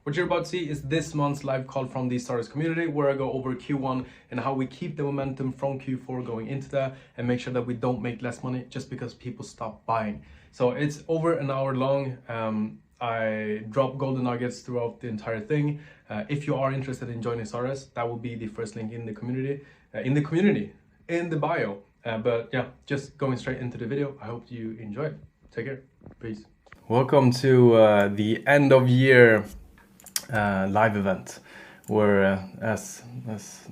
What you're about to see is this month's live call from the Stardust community, where I go over Q1 and how we keep the momentum from Q4 going into that and make sure that we don't make less money just because people stop buying. So it's over an hour long. I drop golden nuggets throughout the entire thing. If you are interested in joining Stardust, that will be the first link in the community, in the bio. But yeah, just going straight into the video. I hope you enjoy it. Take care. Peace. Welcome to the end of year live event, where as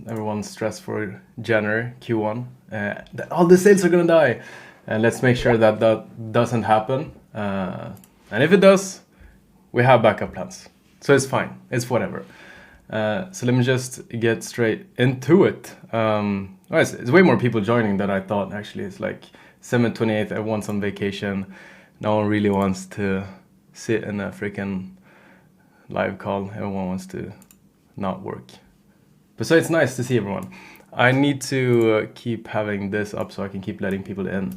everyone's stressed for January Q1, all the sales are gonna die, and let's make sure that that doesn't happen. And if it does, we have backup plans, so it's fine. It's whatever. So let me just get straight into it. It's way more people joining than I thought. Actually, it's like 7:28. Everyone's on vacation. No one really wants to sit in a freaking live call. Everyone wants to not work. But so it's nice to see everyone. I need to keep having this up so I can keep letting people in,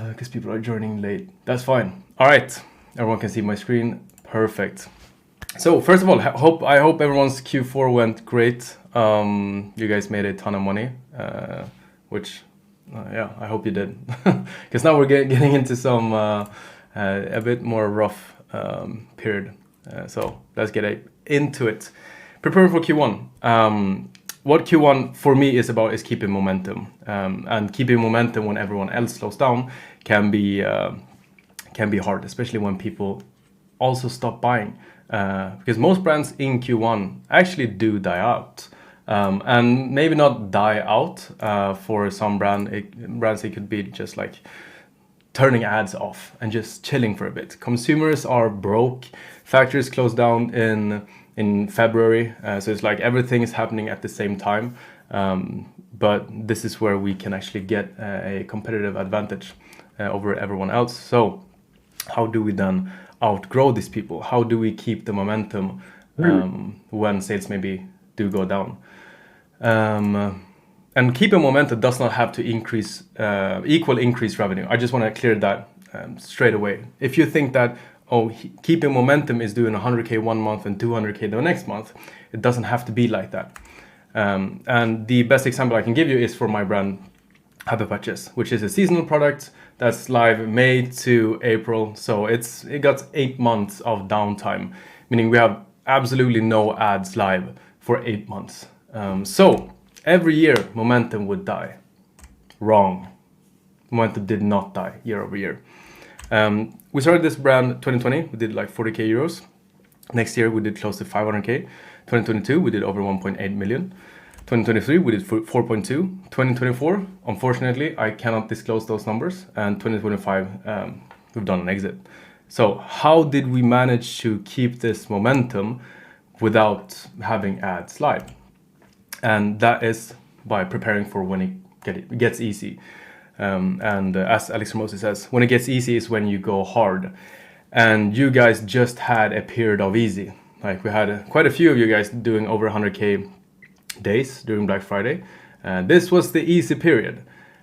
because people are joining late. That's fine. All right, everyone can see my screen. Perfect. So first of all, I hope everyone's Q4 went great. You guys made a ton of money, which yeah, I hope you did, because now we're getting into some a bit more rough period. So let's get into it. Preparing for Q1. What Q1 for me is about is keeping momentum, and keeping momentum when everyone else slows down can be hard, especially when people also stop buying, because most brands in Q1 actually do die out, and maybe not die out. For some brands it could be just like turning ads off and just chilling for a bit. Consumers are broke. Factories closed down in February, so it's like everything is happening at the same time. But this is where we can actually get a competitive advantage over everyone else. So how do we then outgrow these people? How do we keep the momentum when sales maybe do go down? And keeping momentum does not have to equal increased revenue. I just want to clear that straight away. If you think that, keeping momentum is doing 100K one month and 200K the next month, it doesn't have to be like that. And the best example I can give you is for my brand Happy Patches, which is a seasonal product that's live May to April. So it got 8 months of downtime, meaning we have absolutely no ads live for 8 months. So every year momentum would die. Wrong. Momentum did not die year over year. We started this brand 2020. We did like 40K euros. Next year we did close to 500K. 2022 we did over 1.8 million. 2023 we did 4.2. 2024, unfortunately, I cannot disclose those numbers. And 2025 we've done an exit. So how did we manage to keep this momentum without having ads live? And that is by preparing for when it gets easy. And as Alex Ramosi says, when it gets easy is when you go hard. And you guys just had a period of easy. Like we had quite a few of you guys doing over 100K days during Black Friday. This was the easy period.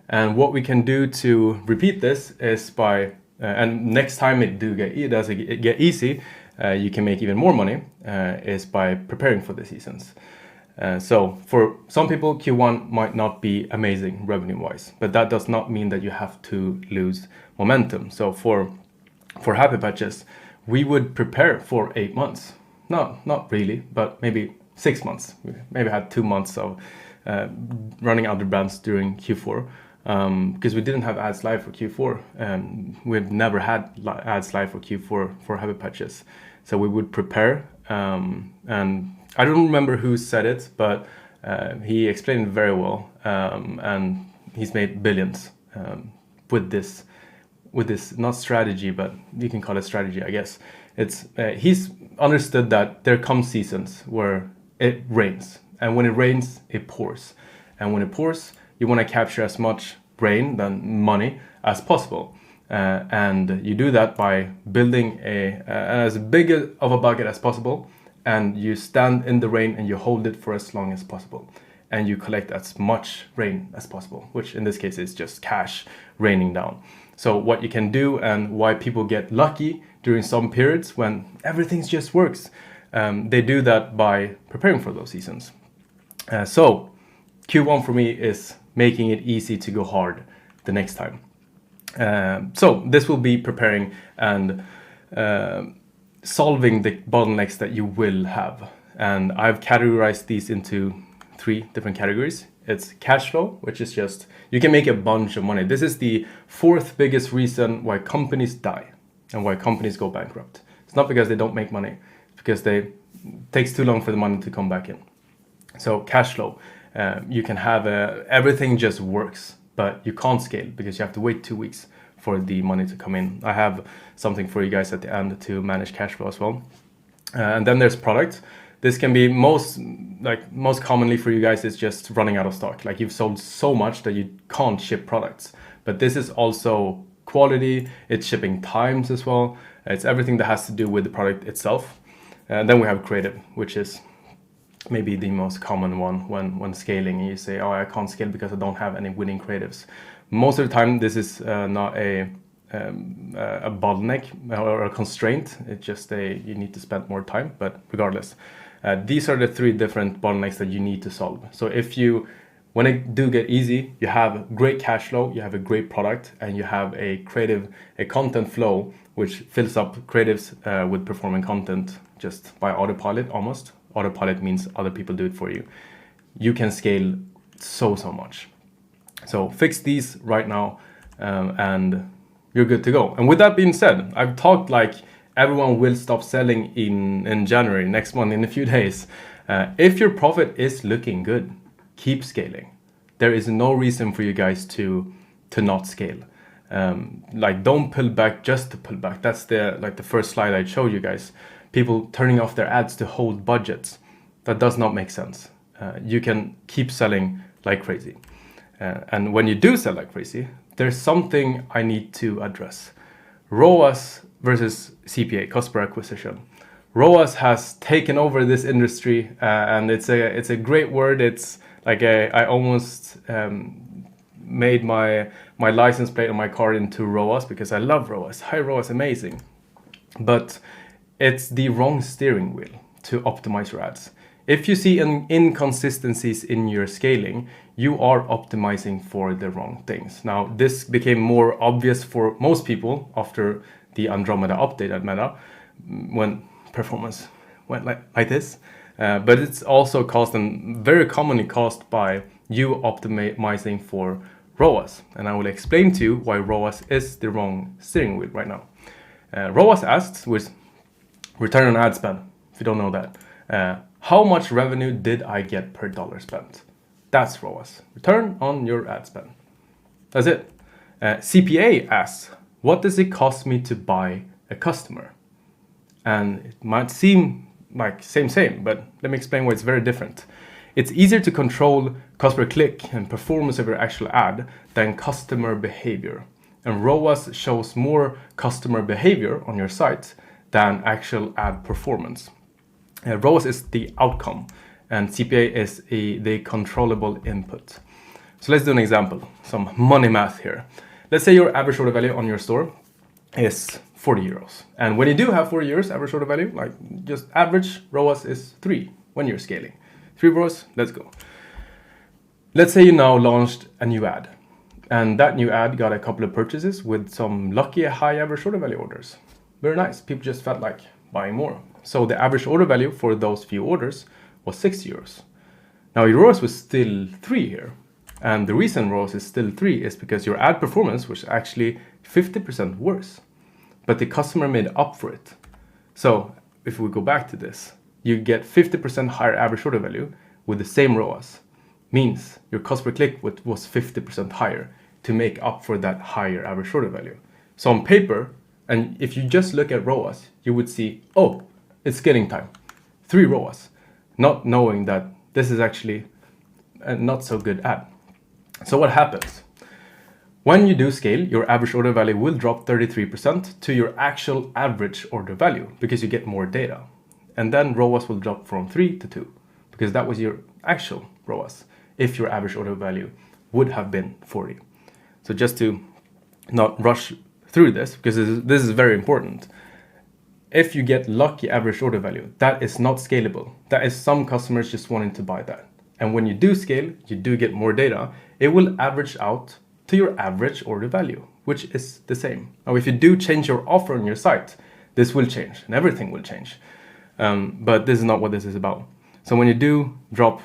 And what we can do to repeat this is by, and next time it does get easy, you can make even more money, is by preparing for the seasons. So for some people, Q1 might not be amazing revenue-wise, but that does not mean that you have to lose momentum. So for Happy Patches, we would prepare for 8 months. Not really, but maybe 6 months. We maybe had 2 months of running other brands during Q4, because we didn't have ads live for Q4. We've never had ads live for Q4 for Happy Patches. So we would prepare, and I don't remember who said it, but he explained it very well, and he's made billions with this not strategy, but you can call it strategy, I guess. It's he's understood that there come seasons where it rains, and when it rains, it pours, and when it pours, you want to capture as much rain than money as possible. And you do that by building as big of a bucket as possible, and you stand in the rain and you hold it for as long as possible, and you collect as much rain as possible, which in this case is just cash raining down. So what you can do, and why people get lucky during some periods when everything just works. They do that by preparing for those seasons. So Q1 for me is making it easy to go hard the next time. So this will be preparing and solving the bottlenecks that you will have. And I've categorized these into 3 different categories. It's cash flow, which is just, you can make a bunch of money. This is the 4th biggest reason why companies die and why companies go bankrupt. It's not because they don't make money, it's because it takes too long for the money to come back in. So cash flow, you can have everything just works, but you can't scale because you have to wait 2 weeks for the money to come in. I have something for you guys at the end to manage cash flow as well. And then there's product. This can be most commonly for you guys is just running out of stock. Like you've sold so much that you can't ship products. But this is also quality, it's shipping times as well. It's everything that has to do with the product itself. And then we have creative, which is maybe the most common one when scaling. You say, oh, I can't scale because I don't have any winning creatives. Most of the time, this is not a bottleneck or a constraint. It's just you need to spend more time, but regardless. These are the 3 different bottlenecks that you need to solve. So when it do get easy, you have great cash flow, you have a great product, and you have a content flow, which fills up creatives with performing content just by autopilot almost. Autopilot means other people do it for you. You can scale so much. So fix these right now and you're good to go. And with that being said, I've talked like everyone will stop selling in January, next month, in a few days. If your profit is looking good, keep scaling. There is no reason for you guys to not scale. Don't pull back just to pull back. That's the first slide I showed you guys. People turning off their ads to hold budgets. That does not make sense. You can keep selling like crazy. And when you do sell like crazy, there's something I need to address. ROAS versus CPA, cost per acquisition. ROAS has taken over this industry, and it's a great word. It's like I almost made my license plate on my car into ROAS because I love ROAS. High ROAS, amazing. But it's the wrong steering wheel to optimize your ads. If you see inconsistencies in your scaling, you are optimizing for the wrong things. Now, this became more obvious for most people after the Andromeda update at Meta, when performance went like this. But it's also caused, and very commonly caused, by you optimizing for ROAS. And I will explain to you why ROAS is the wrong steering wheel right now. ROAS asks, with return on ad spend, if you don't know that, how much revenue did I get per dollar spent? That's ROAS, return on your ad spend. That's it. CPA asks, what does it cost me to buy a customer? And it might seem like same, but let me explain why it's very different. It's easier to control cost per click and performance of your actual ad than customer behavior. And ROAS shows more customer behavior on your site than actual ad performance. ROAS is the outcome, and CPA is the controllable input. So let's do an example, some money math here. Let's say your average order value on your store is 40 euros. And when you do have 40 euros average order value, like just average ROAS is 3 when you're scaling. 3 ROAS, let's go. Let's say you now launched a new ad, and that new ad got a couple of purchases with some lucky high average order value orders. Very nice, people just felt like buying more. So the average order value for those few orders was 6 euros. Now your ROAS was still 3 here. And the reason ROAS is still 3 is because your ad performance was actually 50% worse. But the customer made up for it. So if we go back to this, you get 50% higher average order value with the same ROAS. Means your cost per click was 50% higher to make up for that higher average order value. So on paper, and if you just look at ROAS, you would see, oh, it's scaling time. 3 ROAS. Not knowing that this is actually a not so good ad. So what happens? When you do scale, your average order value will drop 33% to your actual average order value because you get more data. And then ROAS will drop from 3 to 2 because that was your actual ROAS if your average order value would have been 40. So just to not rush through this, because this is very important. if you get lucky average order value, that is not scalable. That is some customers just wanting to buy that. And when you do scale, you do get more data. It will average out to your average order value, which is the same. Now, if you do change your offer on your site, this will change and everything will change. But this is not what this is about. So when you do drop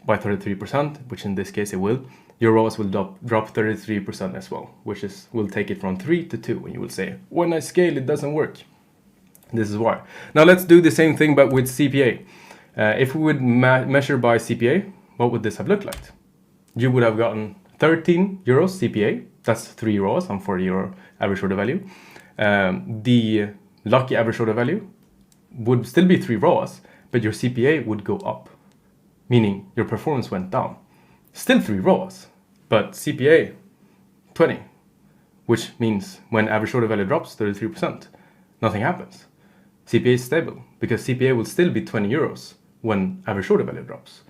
by 33%, which in this case it will, your ROAS will drop 33% as well, which will take it from 3 to 2. And you will say, when I scale, it doesn't work. This is why. Now let's do the same thing, but with CPA. If we would measure by CPA, what would this have looked like? You would have gotten 13 euros CPA. That's 3 ROAS on 40 euro average order value. The lucky average order value would still be 3 ROAS, but your CPA would go up, meaning your performance went down. Still 3 ROAS, but CPA 20, which means when average order value drops 33%, nothing happens. CPA is stable because CPA will still be 20 euros when average order value drops.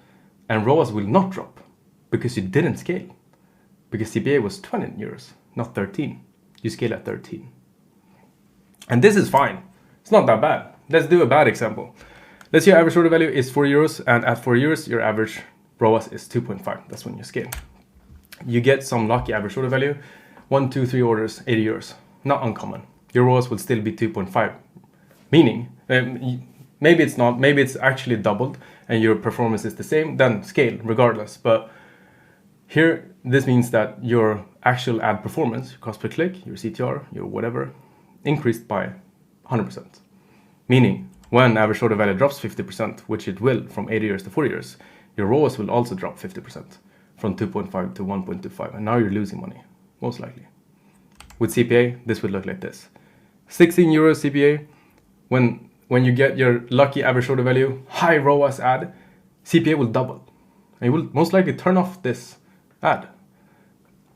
And ROAS will not drop because you didn't scale. Because CPA was 20 euros, not 13. You scale at 13. And this is fine. It's not that bad. Let's do a bad example. Let's say your average order value is 4 euros, and at 4 euros, your average ROAS is 2.5. That's when you scale. You get some lucky average order value, 1, 2, 3 orders, 80 euros. Not uncommon. Your ROAS will still be 2.5. Meaning, maybe it's not, maybe it's actually doubled and your performance is the same, then scale regardless. But here, this means that your actual ad performance, your cost per click, your CTR, your whatever, increased by 100%. Meaning, when average order value drops 50%, which it will from 80 years to 40 years, your ROAS will also drop 50% from 2.5 to 1.25. And now you're losing money, most likely. With CPA, this would look like this. 16 euros CPA, when you get your lucky average order value, high ROAS ad, CPA will double. And you will most likely turn off this ad.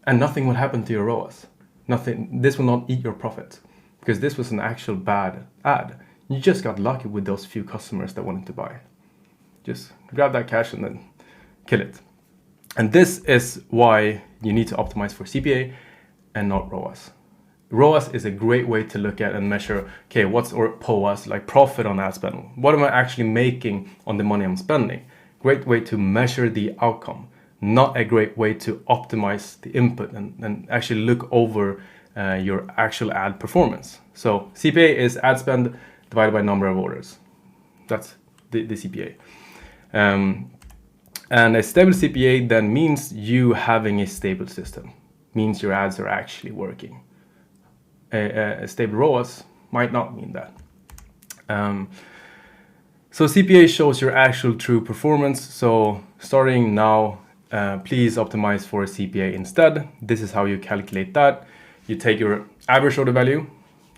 And nothing will happen to your ROAS. Nothing. This will not eat your profit. Because this was an actual bad ad. You just got lucky with those few customers that wanted to buy. Just grab that cash and then kill it. And this is why you need to optimize for CPA and not ROAS. ROAS is a great way to look at and measure, okay, what's or POAS, like profit on ad spend. What am I actually making on the money I'm spending? Great way to measure the outcome, not a great way to optimize the input and actually look over your actual ad performance. So CPA is ad spend divided by number of orders. That's the CPA. And a stable CPA then means you having a stable system, means your ads are actually working. A stable ROAS might not mean that. So CPA shows your actual true performance. So starting now, please optimize for CPA instead. This is how you calculate that. You take your average order value,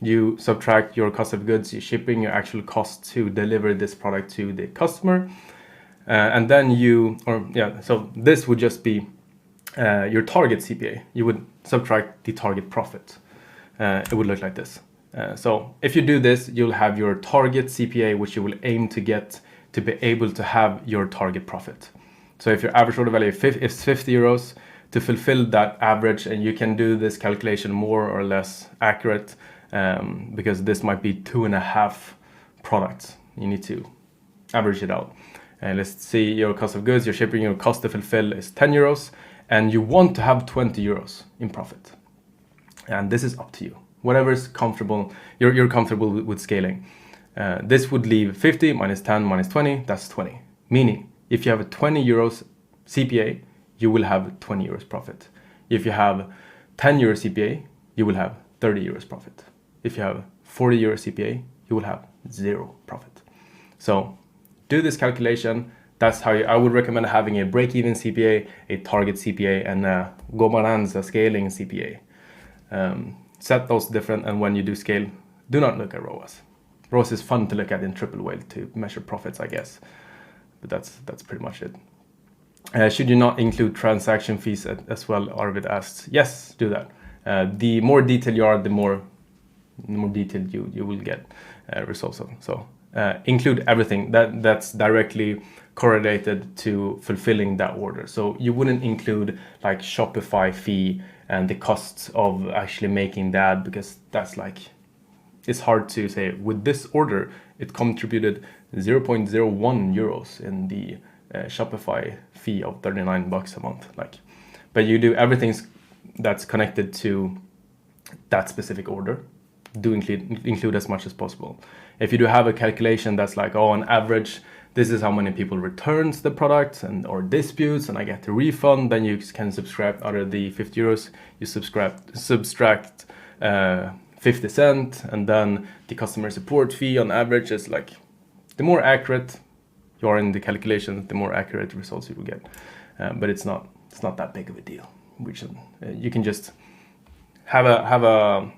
you subtract your cost of goods, your shipping, your actual cost to deliver this product to the customer. And then so this would just be your target CPA. You would subtract the target profit. It would look like this. So if you do this, you'll have your target CPA, which you will aim to get to be able to have your target profit. So if your average order value is 50 euros, to fulfill that average, and you can do this calculation more or less accurate, because this might be 2.5 products. You need to average it out. And let's see, your cost of goods, your shipping, your cost to fulfill is 10 euros, and you want to have 20 euros in profit. And this is up to you. Whatever is comfortable, you're comfortable with scaling. This would leave 50 minus 10 minus 20, that's 20. Meaning, if you have a 20 euros CPA, you will have 20 euros profit. If you have 10 euros CPA, you will have 30 euros profit. If you have 40 euros CPA, you will have 0 profit. So do this calculation. That's how I would recommend having a break-even CPA, a target CPA, and a go bonanza scaling CPA. Set those different, and when you do scale, do not look at ROAS. ROAS is fun to look at in triple whale to measure profits, I guess, but that's pretty much it. Should you not include transaction fees as well? Arvid asks. Yes, do that. The more detailed you are, the more detailed you will get results of. So include everything that's directly correlated to fulfilling that order. So you wouldn't include like Shopify fee and the costs of actually making that, because that's like it's hard to say with this order it contributed 0.01 euros in the Shopify fee of $39 a month. Like, but you do everything that's connected to that specific order. Do include as much as possible. If you do have a calculation that's like, oh, on average, this is how many people returns the product and or disputes, and I get a refund, then you can subtract out of the 50 euros, you subtract 50 cents, and then the customer support fee on average is like, the more accurate you are in the calculation, the more accurate results you will get. But it's not that big of a deal. Which you can just have a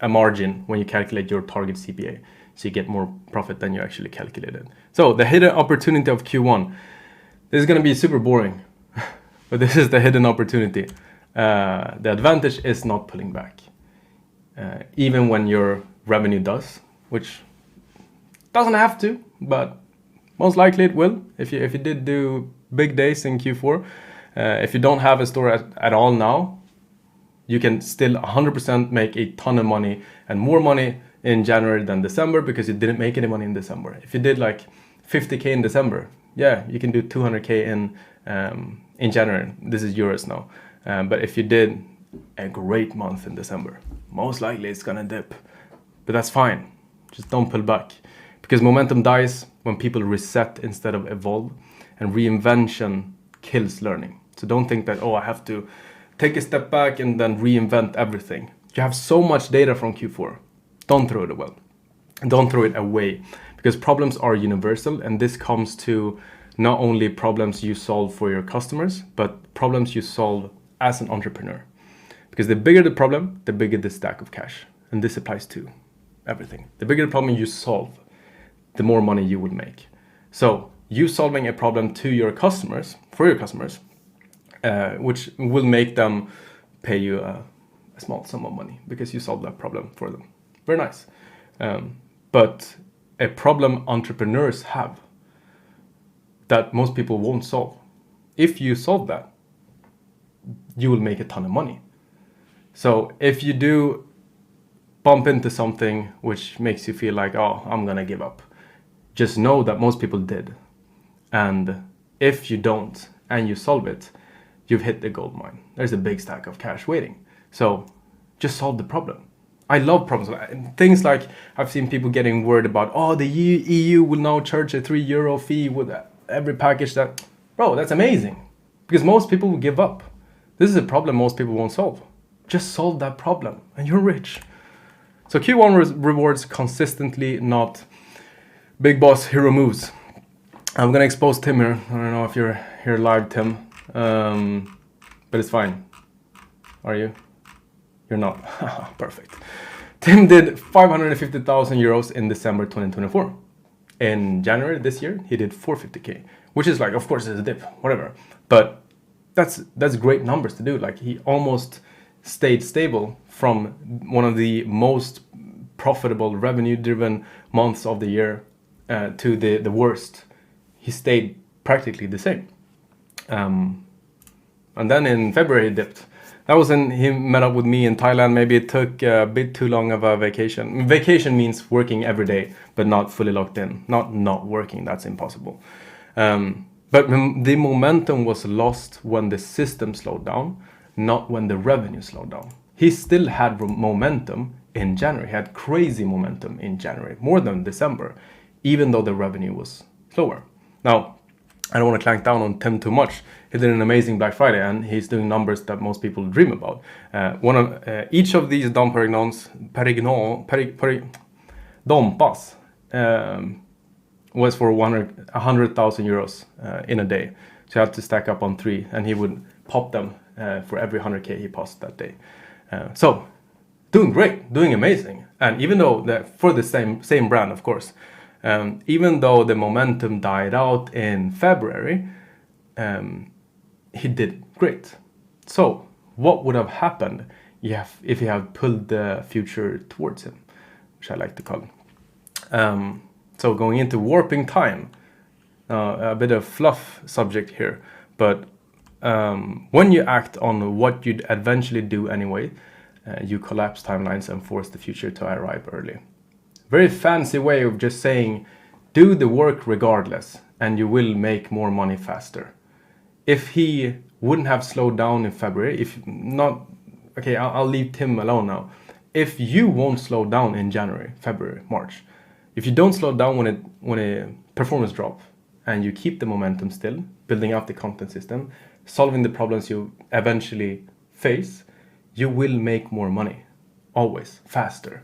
margin when you calculate your target CPA, so you get more profit than you actually calculated. So the hidden opportunity of Q1. This is going to be super boring, but this is the hidden opportunity. The advantage is not pulling back, even when your revenue does, which doesn't have to, but most likely it will. If you did do big days in Q4, if you don't have a store at all now, you can still 100% make a ton of money and more money in January than December because you didn't make any money in December. If you did like 50K in December, yeah, you can do 200K in January. This is euros now. But if you did a great month in December, most likely it's gonna dip. But that's fine. Just don't pull back. Because momentum dies when people reset instead of evolve, and reinvention kills learning. So don't think that, oh, I have to take a step back and then reinvent everything. You have so much data from Q4. Don't throw it away. Don't throw it away, because problems are universal, and this comes to not only problems you solve for your customers, but problems you solve as an entrepreneur. Because the bigger the problem, the bigger the stack of cash. And this applies to everything. The bigger the problem you solve, the more money you will make. So you solving a problem to your customers, for your customers, which will make them pay you a small sum of money because you solved that problem for them. Very nice. But a problem entrepreneurs have that most people won't solve. If you solve that, you will make a ton of money. So if you do bump into something which makes you feel like, oh, I'm gonna give up, just know that most people did. And if you don't and you solve it, you've hit the gold mine. There's a big stack of cash waiting. So just solve the problem. I love problems. Things like I've seen people getting worried about, oh, the EU will now charge a €3 fee with every package that, bro, that's amazing. Because most people will give up. This is a problem most people won't solve. Just solve that problem and you're rich. So Q1 rewards consistently, not big boss hero moves. I'm gonna expose Tim here. I don't know if you're here live, Tim, but it's fine. Are you? You're not. Perfect. Tim did 550,000 euros in December 2024. In January this year, he did 450K, which is like, of course, it's a dip, whatever. But that's great numbers to do. Like he almost stayed stable from one of the most profitable revenue-driven months of the year to the worst. He stayed practically the same. And then in February he dipped. That was when he met up with me in Thailand. Maybe it took a bit too long of a vacation. Vacation means working every day, but not fully locked in. Not working, that's impossible. But the momentum was lost when the system slowed down, not when the revenue slowed down. He still had momentum in January. He had crazy momentum in January, more than December, even though the revenue was slower. Now, I don't want to clank down on Tim too much. He did an amazing Black Friday, and he's doing numbers that most people dream about. Each of these Dom Dompas was for 100,000 euros in a day. So you have to stack up on 3, and he would pop them for every 100K he passed that day. So doing great, doing amazing. And even though for the same brand, of course, even though the momentum died out in February, he did great. So what would have happened if he had pulled the future towards him, which I like to call it. So going into warping time, a bit of fluff subject here, but when you act on what you'd eventually do anyway, you collapse timelines and force the future to arrive early. Very fancy way of just saying, do the work regardless, and you will make more money faster. If he wouldn't have slowed down in February, if not, okay, I'll leave Tim alone now. If you won't slow down in January, February, March, if you don't slow down when a performance drop, and you keep the momentum still, building out the content system, solving the problems you eventually face, you will make more money, always, faster.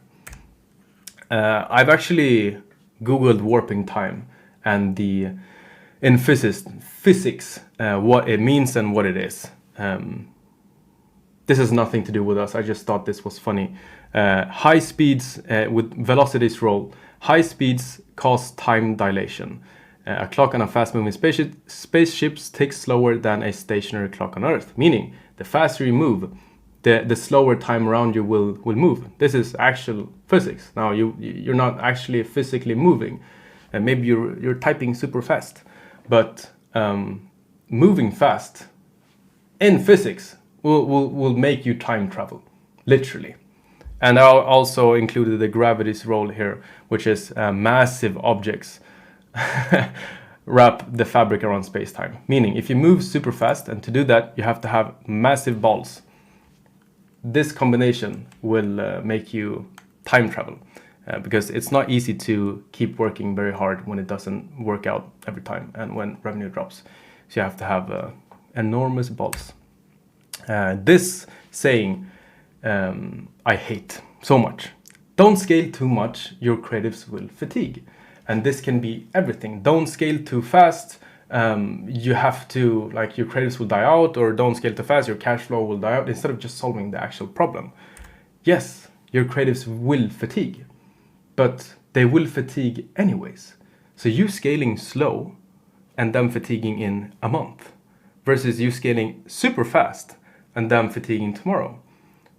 I've actually Googled warping time and in physics, what it means and what it is. This has nothing to do with us. I just thought this was funny. High speeds with velocities roll. High speeds cause time dilation. A clock on a fast-moving spaceship ticks slower than a stationary clock on Earth, meaning the faster you move, the slower time around you will move. This is actual physics. Now you're not actually physically moving, and maybe you're typing super fast, but moving fast in physics will make you time travel, literally. And I also included the gravity's role here, which is massive objects wrap the fabric around space-time. Meaning, if you move super fast, and to do that, you have to have massive balls. This combination will make you time travel because it's not easy to keep working very hard when it doesn't work out every time and when revenue drops. So you have to have enormous balls. This saying I hate so much. Don't scale too much, your creatives will fatigue. And this can be everything. Don't scale too fast. You have to, like, your creatives will die out, or don't scale too fast, your cash flow will die out, instead of just solving the actual problem. Yes, your creatives will fatigue, but they will fatigue anyways. So you scaling slow and them fatiguing in a month versus you scaling super fast and them fatiguing tomorrow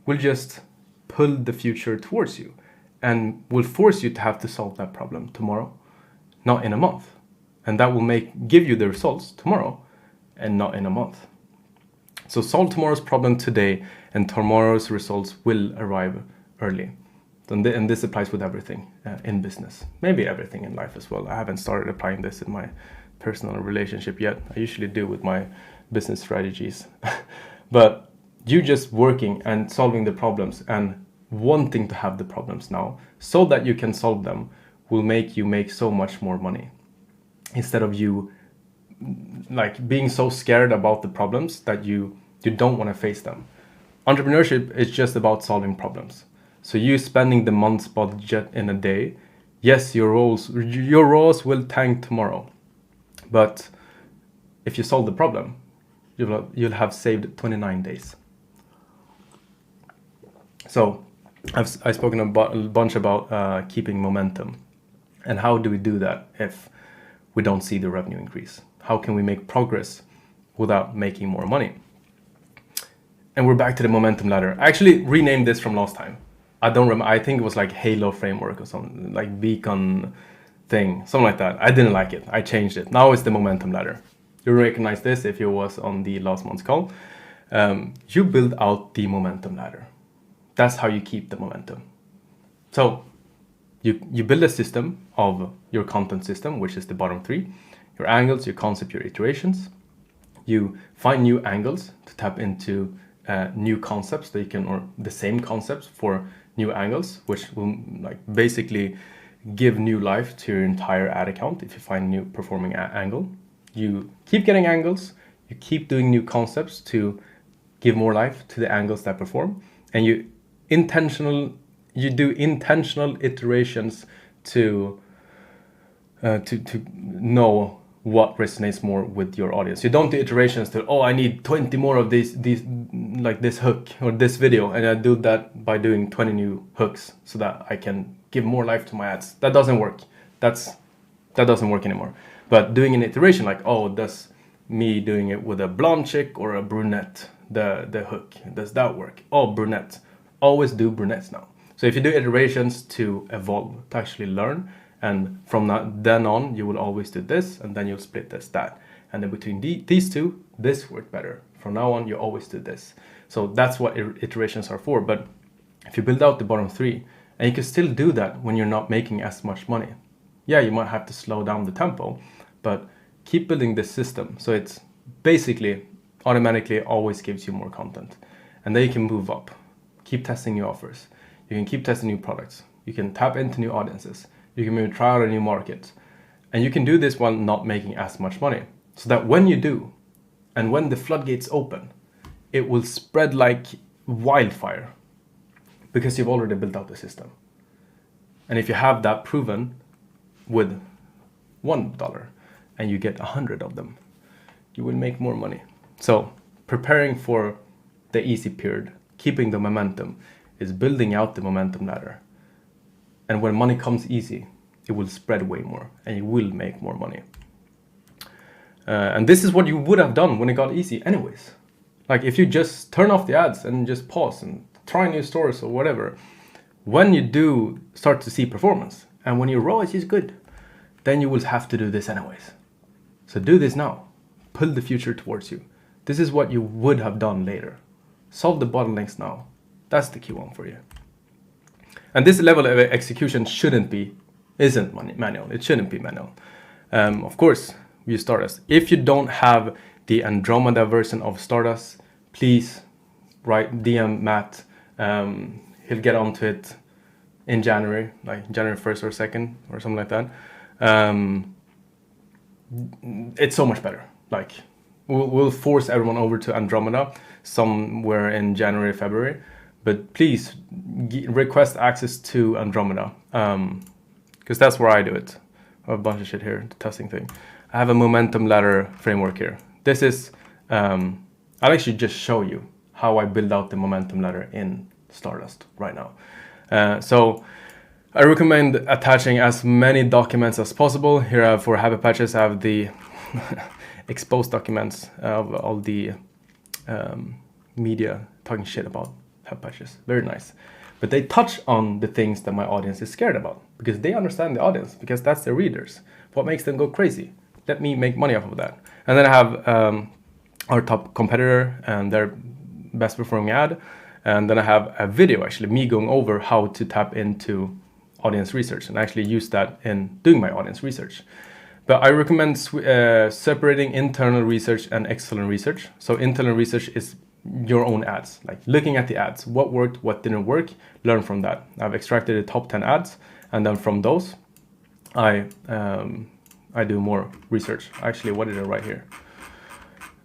will just pull the future towards you and will force you to have to solve that problem tomorrow, not in a month. And that will give you the results tomorrow and not in a month. So solve tomorrow's problem today and tomorrow's results will arrive early. And this applies with everything in business, maybe everything in life as well. I haven't started applying this in my personal relationship yet. I usually do with my business strategies. But you just working and solving the problems and wanting to have the problems now so that you can solve them will make you make so much more money, instead of you like being so scared about the problems that you don't want to face them. Entrepreneurship is just about solving problems. So you spending the month's budget in a day, yes, your ROAS will tank tomorrow, but if you solve the problem, you'll have saved 29 days. So I've spoken a bunch about keeping momentum. And how do we do that if we don't see the revenue increase? How can we make progress without making more money? And we're back to the momentum ladder. I actually renamed this from last time. I don't remember. I think it was like Halo framework or something, like beacon thing, something like that. I didn't like it. I changed it. Now it's the momentum ladder. You recognize this if you was on the last month's call. You build out the momentum ladder. That's how you keep the momentum. So you build a system of your content system, which is the bottom three, your angles, your concept, your iterations. You find new angles to tap into new concepts that you can, or the same concepts for new angles, which will like basically give new life to your entire ad account. If you find a new performing angle, you keep getting angles, you keep doing new concepts to give more life to the angles that perform, and you do intentional iterations to know what resonates more with your audience. You don't do iterations to, I need 20 more of these like this hook or this video, and I do that by doing 20 new hooks so that I can give more life to my ads. That doesn't work. That doesn't work anymore. But doing an iteration like, does me doing it with a blonde chick or a brunette, the hook, does that work? Brunette. Always do brunettes now. So if you do iterations to evolve, to actually learn, and from then on, you will always do this, and then you'll split this, that. And then between these two, this worked better. From now on, you always do this. So that's what iterations are for. But if you build out the bottom 3, and you can still do that when you're not making as much money. Yeah, you might have to slow down the tempo, but keep building this system so it's basically automatically always gives you more content. And then you can move up, keep testing new offers. You can keep testing new products. You can tap into new audiences. You can maybe try out a new market. And you can do this while not making as much money. So that when you do, and when the floodgates open, it will spread like wildfire because you've already built out the system. And if you have that proven with $1 and you get 100 of them, you will make more money. So preparing for the easy period, keeping the momentum, is building out the momentum ladder. And when money comes easy, it will spread way more and you will make more money. And this is what you would have done when it got easy anyways. Like if you just turn off the ads and just pause and try new stores or whatever, when you do start to see performance and when your ROAS is good, then you will have to do this anyways. So do this now. Pull the future towards you. This is what you would have done later. Solve the bottlenecks now. That's the key one for you. And this level of execution isn't manual. It shouldn't be manual. Of course, use Stardust. If you don't have the Andromeda version of Stardust, please write DM Matt. He'll get onto it in January, like January 1st or 2nd or something like that. It's so much better. Like we'll force everyone over to Andromeda somewhere in January, February. But please request access to Andromeda, because that's where I do it. I have a bunch of shit here, the testing thing. I have a momentum ladder framework here. This is, I'll actually just show you how I build out the momentum ladder in Stardust right now. So I recommend attaching as many documents as possible. Here for Happy Patches, I have the exposed documents of all the media talking shit about Happy Patches. Very nice. But they touch on the things that my audience is scared about because they understand the audience, because that's their readers. What makes them go crazy? Let me make money off of that. And then I have our top competitor and their best performing ad. And then I have a video, actually, me going over how to tap into audience research and actually use that in doing my audience research. But I recommend separating internal research and external research. So internal research is your own ads, like looking at the ads, what worked, what didn't work, learn from that. I've extracted the top 10 ads, and then from those, I do more research. Actually, what did I write here?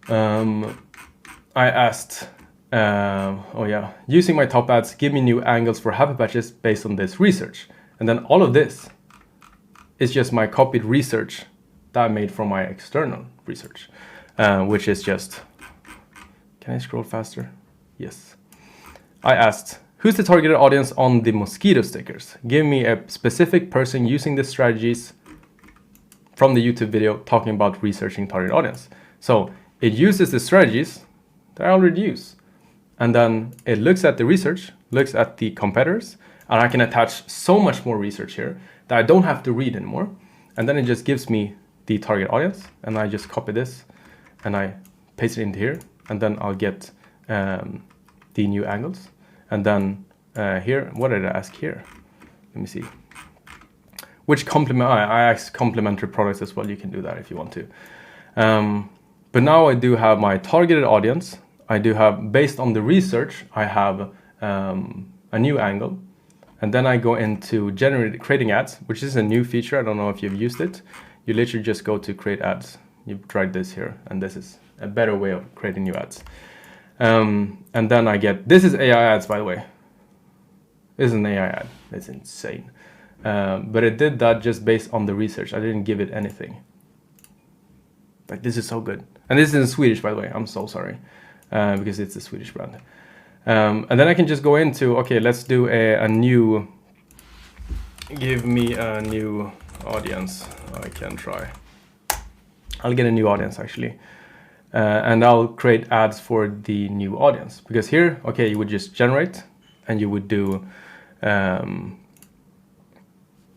I asked, using my top ads, give me new angles for Happy Patches based on this research. And then all of this is just my copied research that I made from my external research, which is just, can I scroll faster? Yes. I asked, who's the targeted audience on the mosquito stickers? Give me a specific person using the strategies from the YouTube video talking about researching target audience. So it uses the strategies that I already use. And then it looks at the research, looks at the competitors, and I can attach so much more research here that I don't have to read anymore. And then it just gives me the target audience, and I just copy this and I paste it into here. And then I'll get the new angles. And then here, what did I ask here? Let me see. Which I asked complementary products as well. You can do that if you want to. But now I do have my targeted audience. I do have, based on the research, I have a new angle. And then I go into creating ads, which is a new feature. I don't know if you've used it. You literally just go to create ads. You've tried this here, and this is a better way of creating new ads. And then I get, this is AI ads, by the way. This is an AI ad. It's insane. But it did that just based on the research. I didn't give it anything. Like, this is so good. And this is in Swedish, by the way. I'm so sorry, because it's a Swedish brand. And then I can just go into, okay, let's do a new, give me a new audience. I can try. I'll get a new audience, actually. And I'll create ads for the new audience. Because here, okay, you would just generate, and you would do,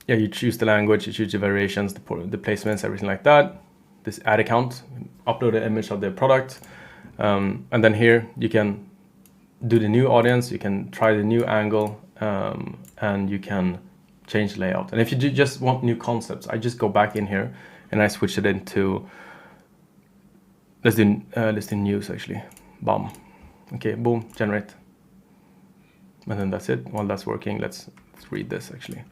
you choose the language, you choose the variations, the placements, everything like that. This ad account, upload an image of the product. And then here, you can do the new audience, you can try the new angle, and you can change layout. And if you just want new concepts, I just go back in here and I switch it into, let's do news actually. Bam. Okay, boom, generate. And then that's it. While that's working, let's read this actually.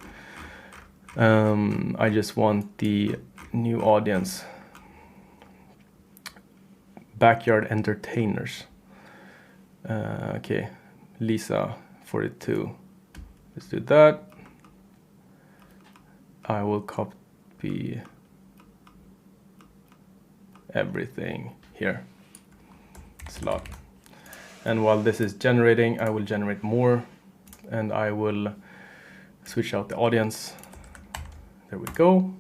I just want the new audience. Backyard entertainers. Okay, Lisa 42. Let's do that. I will copy everything here. Slot. And while this is generating, I will generate more, and I will switch out the audience. There we go.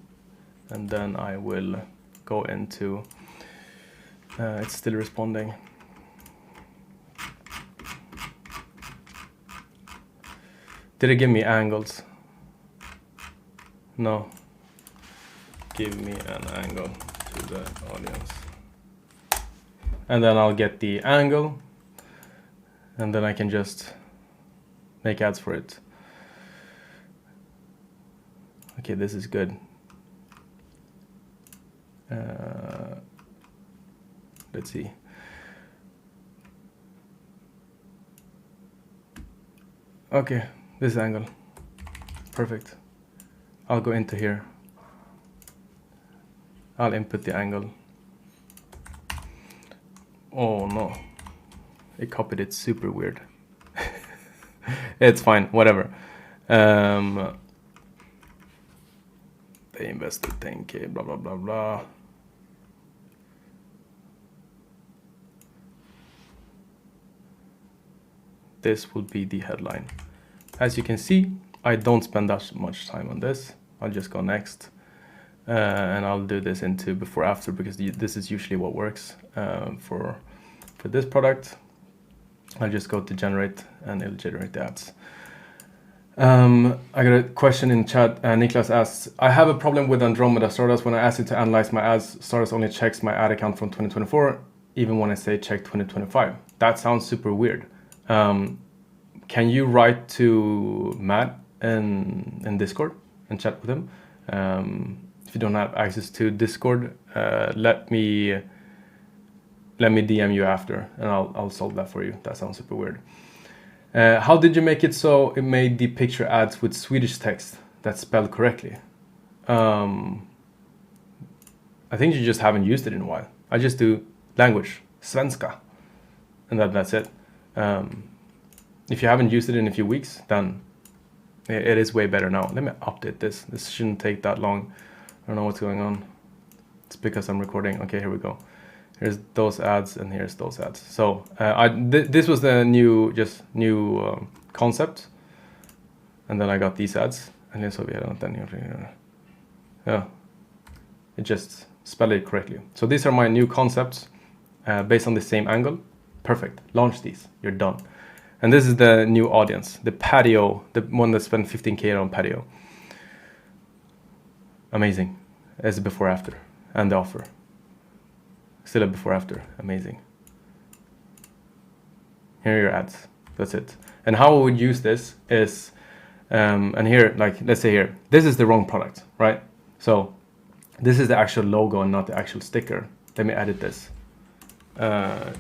And then I will go into, it's still responding. Did it give me angles? No. Give me an angle to the audience. And then I'll get the angle, and then I can just make ads for it. Okay, this is good. Let's see. Okay, this angle. Perfect. I'll go into here. I'll input the angle. Oh no. It copied it super weird. It's fine, whatever. They invested 10K, blah, blah, blah, blah. This will be the headline. As you can see, I don't spend that much time on this. I'll just go next. And I'll do this into before after, because this is usually what works for this product. I'll just go to generate and it'll generate the ads. I got a question in chat. Niklas asks, I have a problem with Andromeda Stardust. When I ask it to analyze my ads, Stardust only checks my ad account from 2024, even when I say check 2025. That sounds super weird. Can you write to Matt in Discord and chat with him? If you don't have access to Discord, let me DM you after, and I'll solve that for you. That sounds super weird. How did you make it so it made the picture ads with Swedish text that's spelled correctly? I think you just haven't used it in a while. I just do language, svenska, and that's it. If you haven't used it in a few weeks, then it is way better now. Let me update this. This shouldn't take that long. I don't know what's going on. It's because I'm recording. Okay, here we go. Here's those ads and here's those ads. So this was the new concept, and then I got these ads. And so we yeah, it just spelled it correctly. So these are my new concepts based on the same angle. Perfect. Launch these. You're done. And this is the new audience, the patio, the one that spent 15K on patio. Amazing. As a before after, and the offer. Still a before after. Amazing. Here are your ads. That's it. And how I would use this is, and here, like, let's say here, this is the wrong product, right? So this is the actual logo and not the actual sticker. Let me edit this.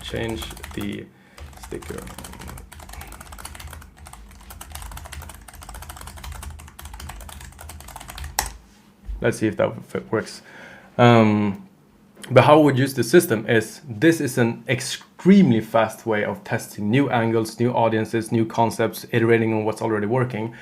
Change the sticker. Let's see if that works. But how I would use the system is, this is an extremely fast way of testing new angles, new audiences, new concepts, iterating on what's already working.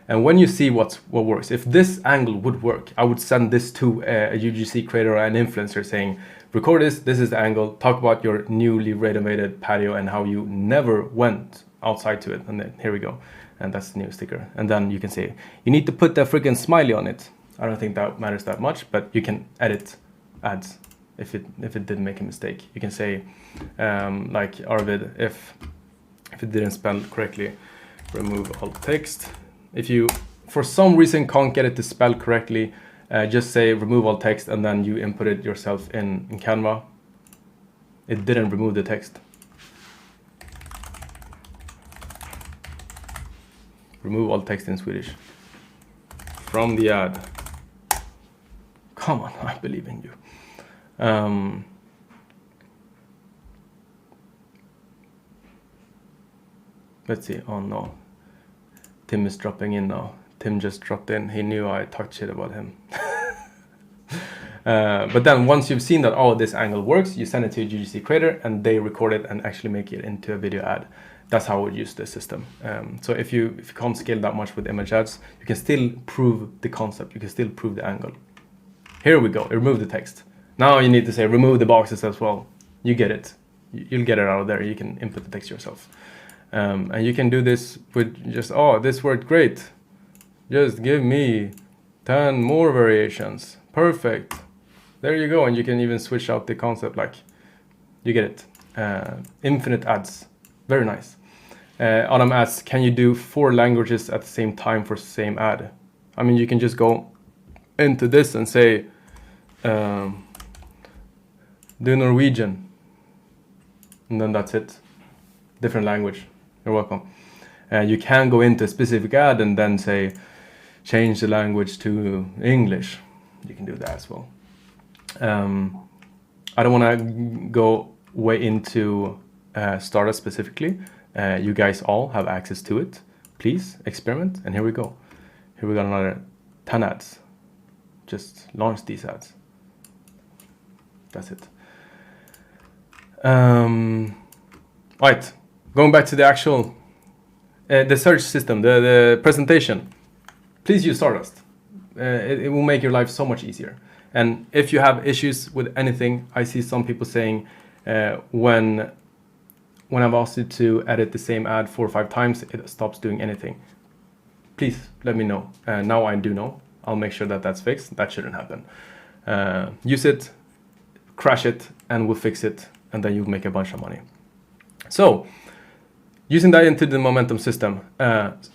And when you see what works, if this angle would work, I would send this to a UGC creator or an influencer saying, record this is the angle, talk about your newly renovated patio and how you never went outside to it. And then here we go. And that's the new sticker. And then you can say, you need to put the freaking smiley on it. I don't think that matters that much, but you can edit ads if it didn't make a mistake. You can say, like Arvid, if it didn't spell correctly, remove all text. If you, for some reason, can't get it to spell correctly, just say remove all text, and then you input it yourself in Canva. It didn't remove the text. remove all text in Swedish from the ad. Come on, I believe in you. Let's see. Oh no, Tim is dropping in now. Tim just dropped in. He knew I talked shit about him. But then once you've seen that, oh, this angle works, you send it to a UGC creator and they record it and actually make it into a video ad. That's how I would use this system. So if you can't scale that much with image ads, you can still prove the concept. You can still prove the angle. Here we go. Remove the text. Now you need to say remove the boxes as well. You get it. You'll get it out of there. You can input the text yourself. And you can do this with just, oh, this worked great. Just give me 10 more variations. Perfect. There you go. And you can even switch out the concept, like, you get it. Infinite ads. Very nice. Adam asks, can you do 4 languages at the same time for same ad? I mean, you can just go into this and say, do Norwegian. And then that's it. Different language. You're welcome. You can go into a specific ad and then say, change the language to English. You can do that as well. I don't want to go way into Stardust specifically. You guys all have access to it. Please experiment. And here we go. Here we got another 10 ads. Just launch these ads. That's it. Right. Going back to the actual, the search system, the presentation. Please use Stardust. It will make your life so much easier. And if you have issues with anything, I see some people saying when I've asked you to edit the same ad 4 or 5 times, it stops doing anything. Please let me know. Now I do know. I'll make sure that that's fixed. That shouldn't happen. Use it, crash it, and we'll fix it. And then you'll make a bunch of money. So, using that into the momentum system,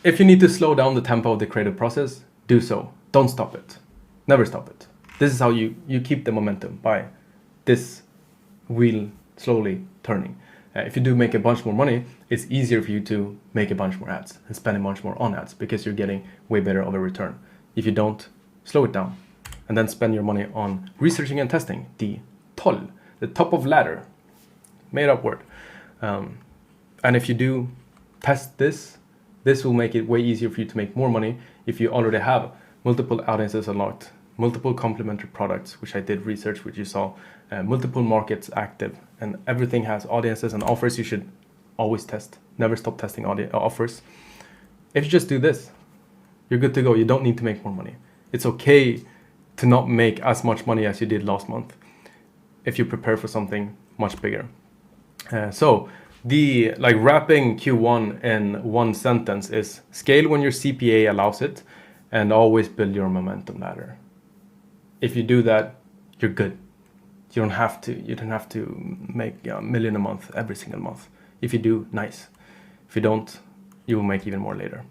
if you need to slow down the tempo of the creative process, do so. Don't stop it. Never stop it. This is how you keep the momentum, by this wheel slowly turning. If you do make a bunch more money, it's easier for you to make a bunch more ads and spend a bunch more on ads because you're getting way better of a return. If you don't, slow it down and then spend your money on researching and testing. The toll, the top of ladder, made up word. And if you do test this will make it way easier for you to make more money if you already have multiple audiences unlocked, multiple complementary products, which I did research, which you saw, multiple markets active, and everything has audiences and offers. You should always test. Never stop testing offers. If you just do this, you're good to go. You don't need to make more money. It's okay to not make as much money as you did last month if you prepare for something much bigger. So the wrapping Q1 in one sentence is scale when your CPA allows it, and always build your momentum ladder. If you do that, you're good. You don't have to make $1 million a month every single month. If you do, nice. If you don't, you will make even more later.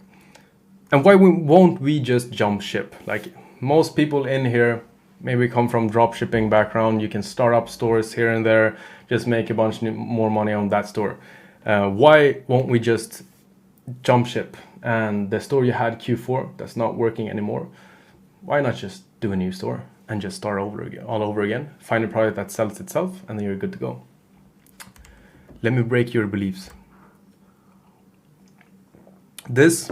And why won't we just jump ship? Like most people in here maybe come from drop shipping background. You can start up stores here and there, just make a bunch more money on that store. Why won't we just jump ship? And the store you had Q4 that's not working anymore, why not just do a new store and just start all over again? Find a product that sells itself, and then you're good to go. Let me break your beliefs. This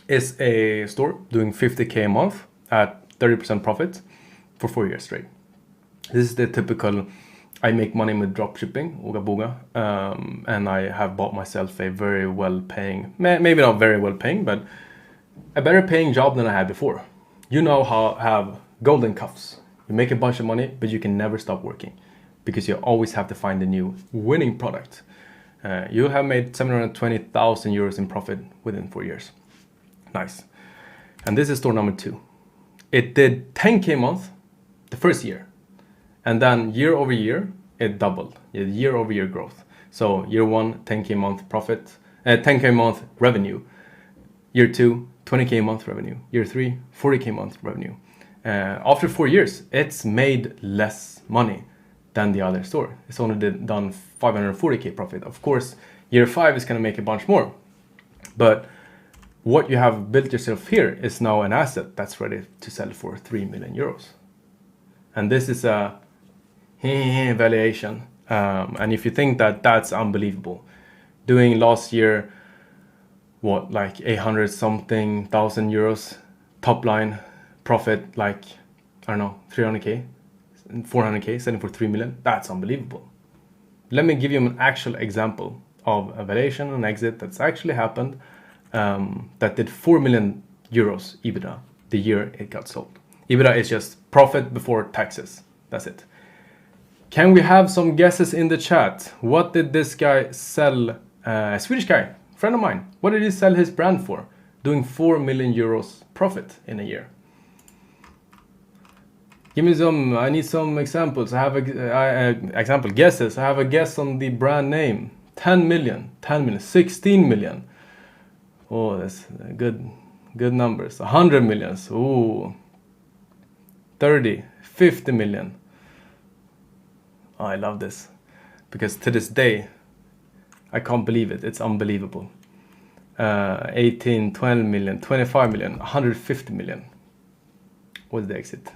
is a store doing 50K a month at 30% profit for 4 years straight. This is the typical, I make money with drop shipping, Ooga Booga, and I have bought myself a very well paying, maybe not very well paying, but a better paying job than I had before. You now have golden cuffs. You make a bunch of money, but you can never stop working because you always have to find a new winning product. You have made 720,000 euros in profit within 4 years. Nice. And this is store number 2. It did 10K a month the first year. And then year over year, it doubled. Year over year growth. So year 1, 10K a month profit, 10K a month revenue. Year 2, 20K a month revenue. Year 3, 40K a month revenue. After 4 years, it's made less money than the other store. It's only done 540K profit. Of course, year 5 is going to make a bunch more. But what you have built yourself here is now an asset that's ready to sell for 3 million euros. And this is a valuation. And if you think that that's unbelievable, doing last year, what, like 800 something thousand euros top line profit, like, I don't know, 300k, 400k, selling for 3 million, that's unbelievable. Let me give you an actual example of a valuation and exit that's actually happened, that did 4 million euros EBITDA the year it got sold. EBITDA is just profit before taxes. That's it. Can we have some guesses in the chat? What did this guy sell? A Swedish guy, friend of mine. What did he sell his brand for? Doing 4 million euros profit in a year. Give me some, I need some examples. I have example guesses. I have a guess on the brand name. 10 million, 16 million. Oh, that's good numbers. 100 millions. Ooh. 30, 50 million. Oh, I love this. Because to this day, I can't believe it. It's unbelievable. 18, 12 million, 25 million, 150 million. What's the exit?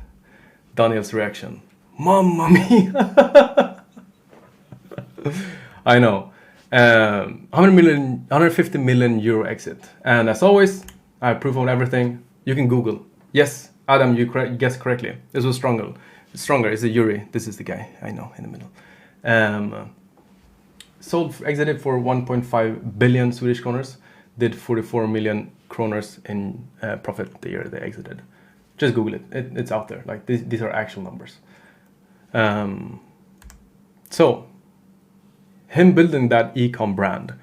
Daniel's reaction. Mamma mia! I know. 150 million euro exit. And as always, I have proof on everything. You can Google. Yes, Adam, you guessed correctly. This was stronger. It's a Yuri. This is the guy I know in the middle. Exited for 1.5 billion Swedish kroners. Did 44 million kroners in profit the year they exited. Just Google it. It's out there. Like these are actual numbers. So him building that Ecom brand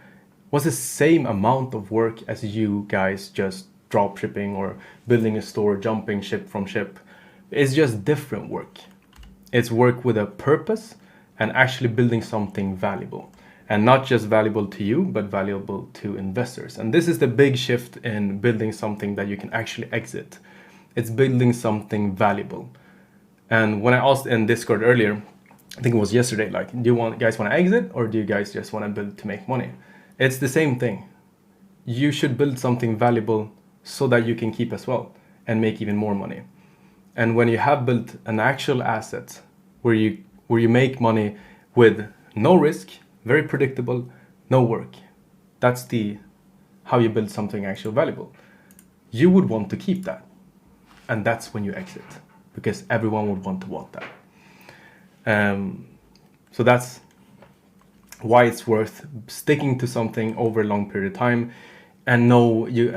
was the same amount of work as you guys just drop shipping or building a store, jumping ship from ship. It's just different work. It's work with a purpose and actually building something valuable. And not just valuable to you, but valuable to investors. And this is the big shift in building something that you can actually exit. It's building something valuable. And when I asked in Discord earlier, I think it was yesterday, like, do you guys want to exit or do you guys just want to build to make money? It's the same thing. You should build something valuable so that you can keep as well and make even more money. And when you have built an actual asset where you make money with no risk, very predictable, no work, that's how you build something actually valuable. You would want to keep that. And that's when you exit, because everyone would want that. So that's why it's worth sticking to something over a long period of time. And no, you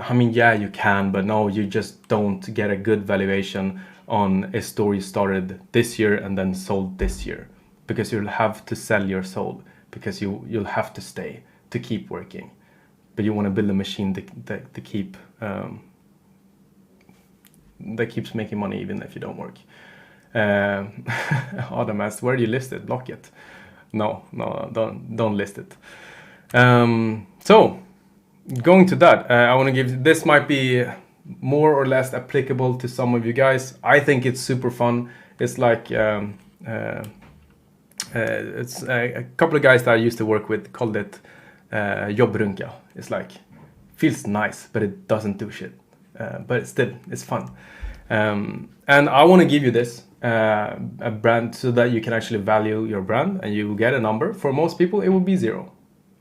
can, but no, you just don't get a good valuation on a store you started this year and then sold this year, because you'll have to sell your soul, because you'll have to stay to keep working. But you want to build a machine that keeps making money even if you don't work. Adam asked, where do you list it? Lock it. No, don't list it. So going to that, I want to give, this might be more or less applicable to some of you guys. I think it's super fun. It's like it's a couple of guys that I used to work with called it jobbrunka. It's like, feels nice, but it doesn't do shit. But it's fun. And I want to give you this, a brand, so that you can actually value your brand and you will get a number. For most people, it will be 0.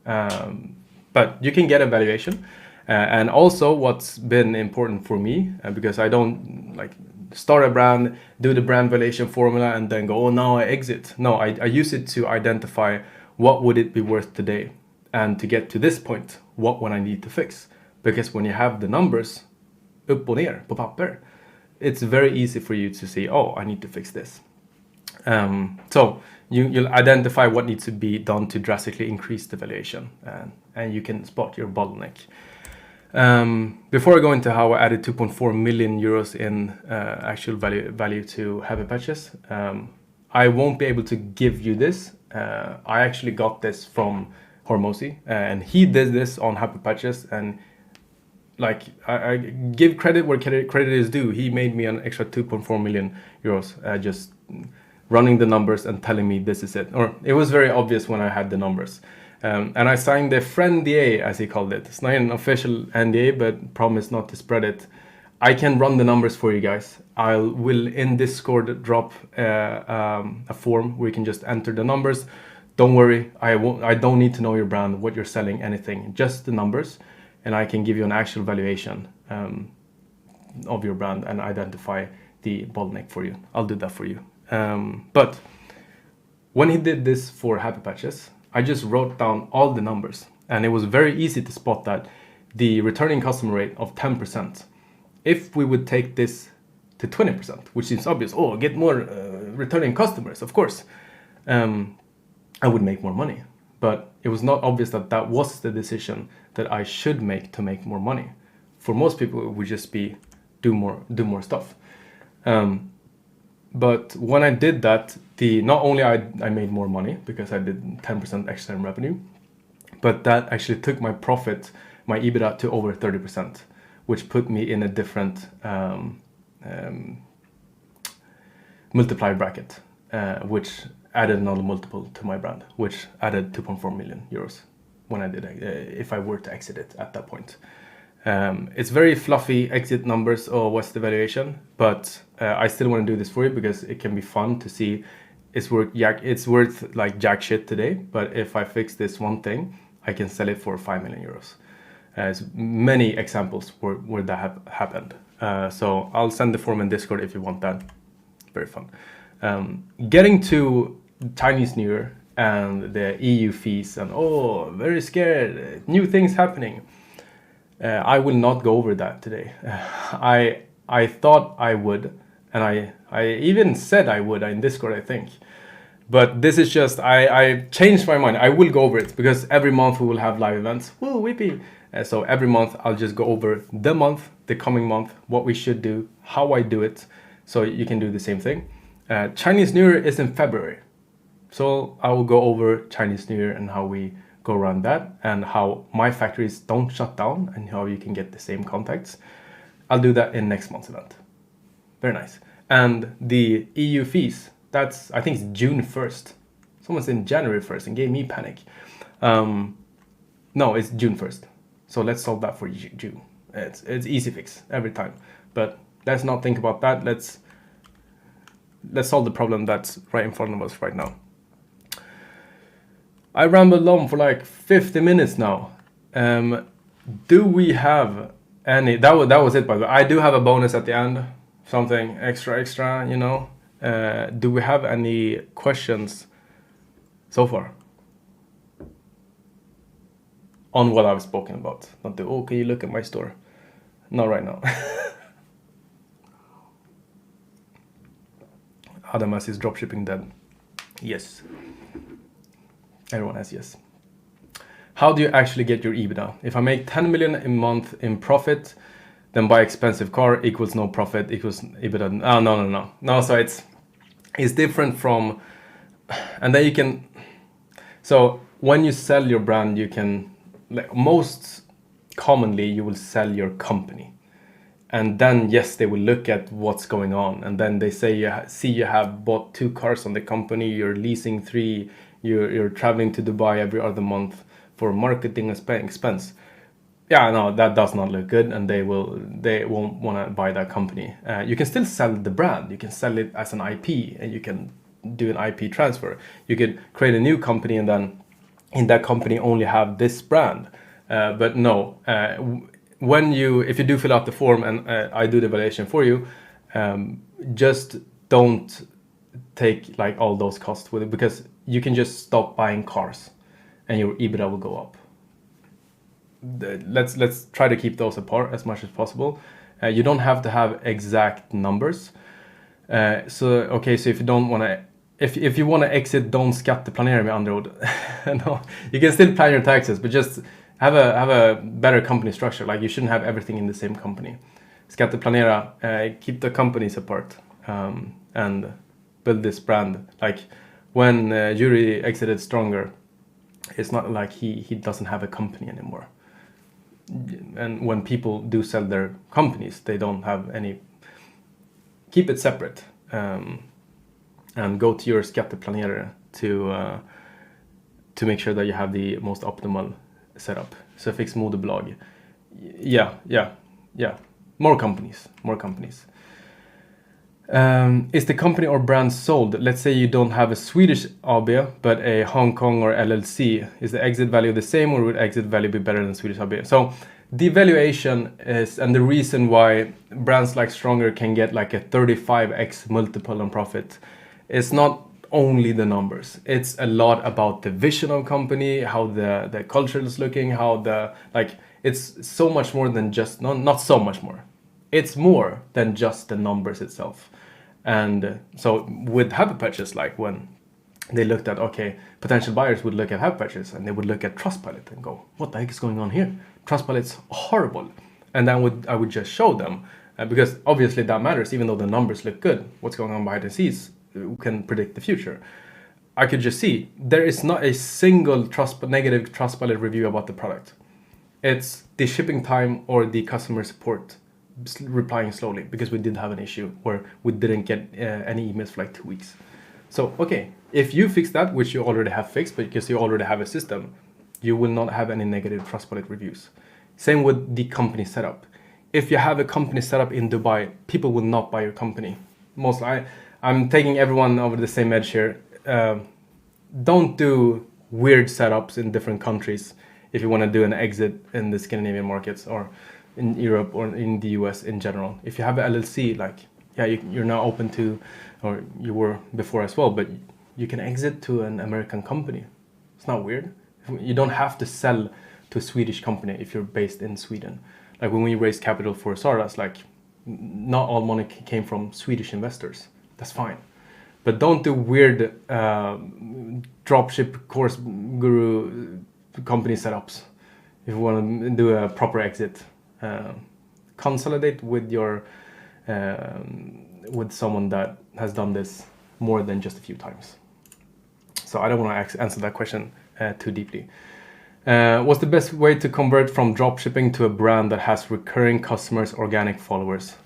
But you can get a valuation. And also what's been important for me, because I don't like start a brand, do the brand valuation formula and then go, oh, now I exit. No, I use it to identify what would it be worth today. And to get to this point, what would I need to fix? Because when you have the numbers upp och ner på papper, it's very easy for you to see, oh, I need to fix this. So you'll identify what needs to be done to drastically increase the valuation, and you can spot your bottleneck. Before I go into how I added 2.4 million euros in actual value to Happy Patches, I won't be able to give you this. I actually got this from Hormozy, and he did this on Happy Patches, and like I give credit where credit is due. He made me an extra 2.4 million euros just running the numbers and telling me this is it. Or it was very obvious when I had the numbers. And I signed the friend NDA, as he called it. It's not an official NDA, but promise not to spread it. I can run the numbers for you guys. I will in Discord drop a form where you can just enter the numbers. Don't worry, I don't need to know your brand, what you're selling, anything, just the numbers, and I can give you an actual valuation of your brand and identify the bottleneck for you. I'll do that for you. But when he did this for Happy Patches, I just wrote down all the numbers, and it was very easy to spot that the returning customer rate of 10%, if we would take this to 20%, which seems obvious, oh, get more returning customers, of course, I would make more money. But it was not obvious that that was the decision that I should make to make more money. For most people, it would just be do more stuff. But when I did that, not only I made more money because I did 10% extra in revenue, but that actually took my profit, my EBITDA, to over 30%, which put me in a different multiplier bracket, which added another multiple to my brand, which added 2.4 million euros when I did, if I were to exit it at that point. It's very fluffy exit numbers or what's the valuation, but I still want to do this for you because it can be fun to see it's worth like jack shit today, but if I fix this one thing, I can sell it for 5 million euros. There's many examples where that have happened. So I'll send the form in Discord if you want that. Very fun. Getting to Chinese New Year and the EU fees and very scared, new things happening. I will not go over that today. I thought I would, and I even said I would in Discord, I think. But this is just, I changed my mind. I will go over it because every month we will have live events. Woo, whippy. So every month I'll just go over the coming month, what we should do, how I do it. So you can do the same thing. Chinese New Year is in February. So I will go over Chinese New Year and how we go around that and how my factories don't shut down and how you can get the same contacts. I'll do that in next month's event. Very nice. And the EU fees, I think it's June 1st. Someone said January 1st and gave me panic. No, it's June 1st. So let's solve that for June. It's easy fix every time. But let's not think about that. Let's solve the problem that's right in front of us right now. I rambled on for like 50 minutes now. Do we have any? That was it, by the way. I do have a bonus at the end, something extra, you know. Do we have any questions so far on what I've spoken about? Not can you look at my store? Not right now. Adamas is dropshipping dead. Yes. Everyone has yes. How do you actually get your EBITDA? If I make 10 million a month in profit, then buy expensive car equals no profit equals EBITDA. Oh, no. So it's different from, and then you can. So when you sell your brand, you can, most commonly you will sell your company. And then, yes, they will look at what's going on. And then they say, you have bought 2 cars on the company, you're leasing 3, you're traveling to Dubai every other month for marketing expense. Yeah, no, that does not look good. And they won't want to buy that company. You can still sell the brand. You can sell it as an IP and you can do an IP transfer. You could create a new company and then in that company only have this brand. But no, if you do fill out the form and I do the valuation for you, just don't take like all those costs with it because you can just stop buying cars and your EBITDA will go up. Let's try to keep those apart as much as possible. You don't have to have exact numbers. So if you don't want to, if you want to exit, don't skatteplanera med andra ord. No, you can still plan your taxes, but just have a better company structure. Like you shouldn't have everything in the same company. Skatteplanera, keep the companies apart and build this brand. Like when Yuri exited Stronger, it's not like he doesn't have a company anymore. And when people do sell their companies, they don't have any. Keep it separate and go to your skatteplanerare to make sure that you have the most optimal setup. Så fix modeblogg. Yeah. More companies. Is the company or brand sold? Let's say you don't have a Swedish AB, but a Hong Kong or LLC. Is the exit value the same, or would exit value be better than Swedish AB? So the valuation is, and the reason why brands like Stronger can get like a 35x multiple on profit, is not only the numbers. It's a lot about the vision of company, how the culture is looking, how it's so much more than just, not so much more. It's more than just the numbers itself. And so with Happy Purchase, like when they looked at, okay, potential buyers would look at Happy Purchase and they would look at Trustpilot and go, what the heck is going on here? Trustpilot's horrible. And then I would just show them, because obviously that matters, even though the numbers look good. What's going on behind the scenes can predict the future. I could just see there is not a single negative Trustpilot review about the product. It's the shipping time or the customer support replying slowly, because we did have an issue where we didn't get any emails for like 2 weeks. So, okay, if you fix that, which you already have fixed, but because you already have a system, you will not have any negative Trustpilot reviews. Same with the company setup. If you have a company set up in Dubai, people will not buy your company. I'm taking everyone over the same edge here. Don't do weird setups in different countries if you want to do an exit in the Scandinavian markets or in Europe or in the US in general. If you have an LLC, you're now open to, or you were before as well, but you can exit to an American company. It's not weird. You don't have to sell to a Swedish company if you're based in Sweden. Like when we raised capital for Stardust, not all money came from Swedish investors. That's fine. But don't do weird dropship course guru company setups if you want to do a proper exit. Consolidate with with someone that has done this more than just a few times. So I don't want to answer that question too deeply. What's the best way to convert from dropshipping to a brand that has recurring customers, organic followers?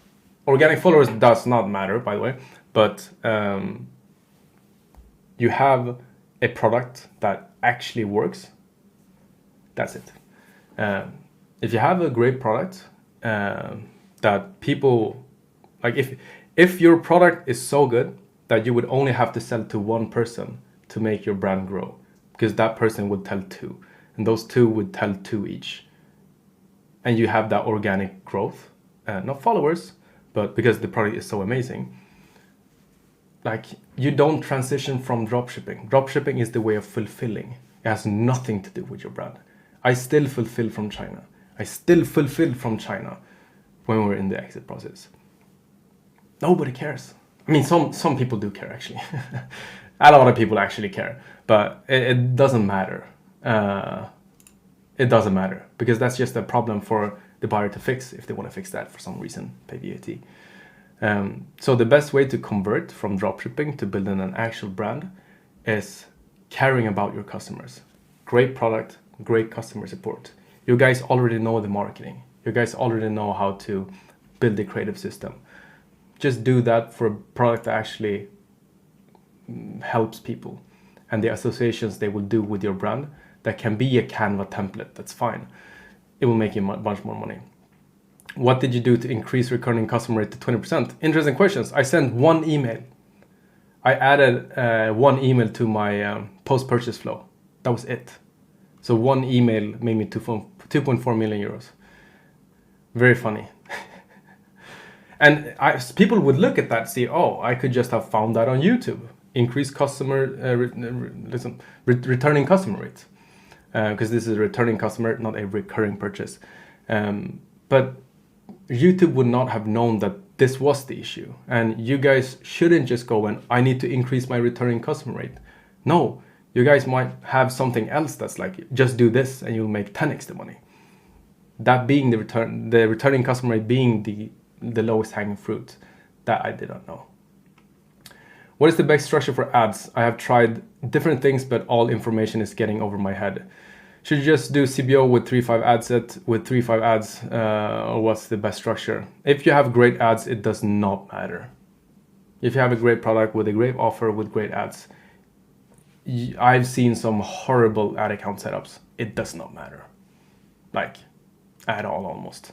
Organic followers does not matter, by the way, but you have a product that actually works. That's it. If you have a great product that people like, if your product is so good that you would only have to sell to one person to make your brand grow, because that person would tell two, and those two would tell two each, and you have that organic growth, not followers, but because the product is so amazing, you don't transition from dropshipping. Dropshipping is the way of fulfilling. It has nothing to do with your brand. I still fulfill from China. I still fulfilled from China when we're in the exit process. Nobody cares. I mean, some people do care, actually. A lot of people actually care, but it doesn't matter. It doesn't matter, because that's just a problem for the buyer to fix if they want to fix that for some reason, pay VAT. So the best way to convert from dropshipping to building an actual brand is caring about your customers. Great product, great customer support. You guys already know the marketing. You guys already know how to build the creative system. Just do that for a product that actually helps people, and the associations they will do with your brand that can be a Canva template. That's fine. It will make you much more money. What did you do to increase recurring customer rate to 20%? Interesting questions. I sent one email. I added one email to my post-purchase flow. That was it. So one email made me 2.4 million euros. Very funny. And people would look at that and see, oh, I could just have found that on YouTube. Increase customer, returning customer rate. Because this is a returning customer, not a recurring purchase. But YouTube would not have known that this was the issue. And you guys shouldn't just go and, I need to increase my returning customer rate. No, you guys might have something else that's like, just do this and you'll make 10x the money. That being the returning customer rate being the lowest hanging fruit. That I did not know. What is the best structure for ads? I have tried different things, but all information is getting over my head. Should you just do CBO with 3-5 ad set with 3-5 ads, or what's the best structure? If you have great ads, it does not matter. If you have a great product with a great offer with great ads, I've seen some horrible ad account setups. It does not matter, like at all almost.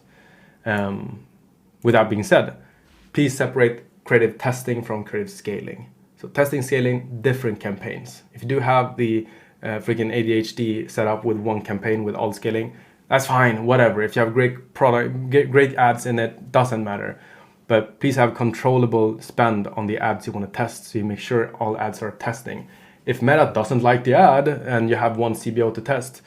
With that being said, please separate creative testing from creative scaling. So testing, scaling, different campaigns. If you do have the freaking ADHD set up with one campaign with all scaling, that's fine, whatever. If you have great product, great ads in it, doesn't matter. But please have controllable spend on the ads you want to test, so you make sure all ads are testing. If Meta doesn't like the ad and you have one CBO to test,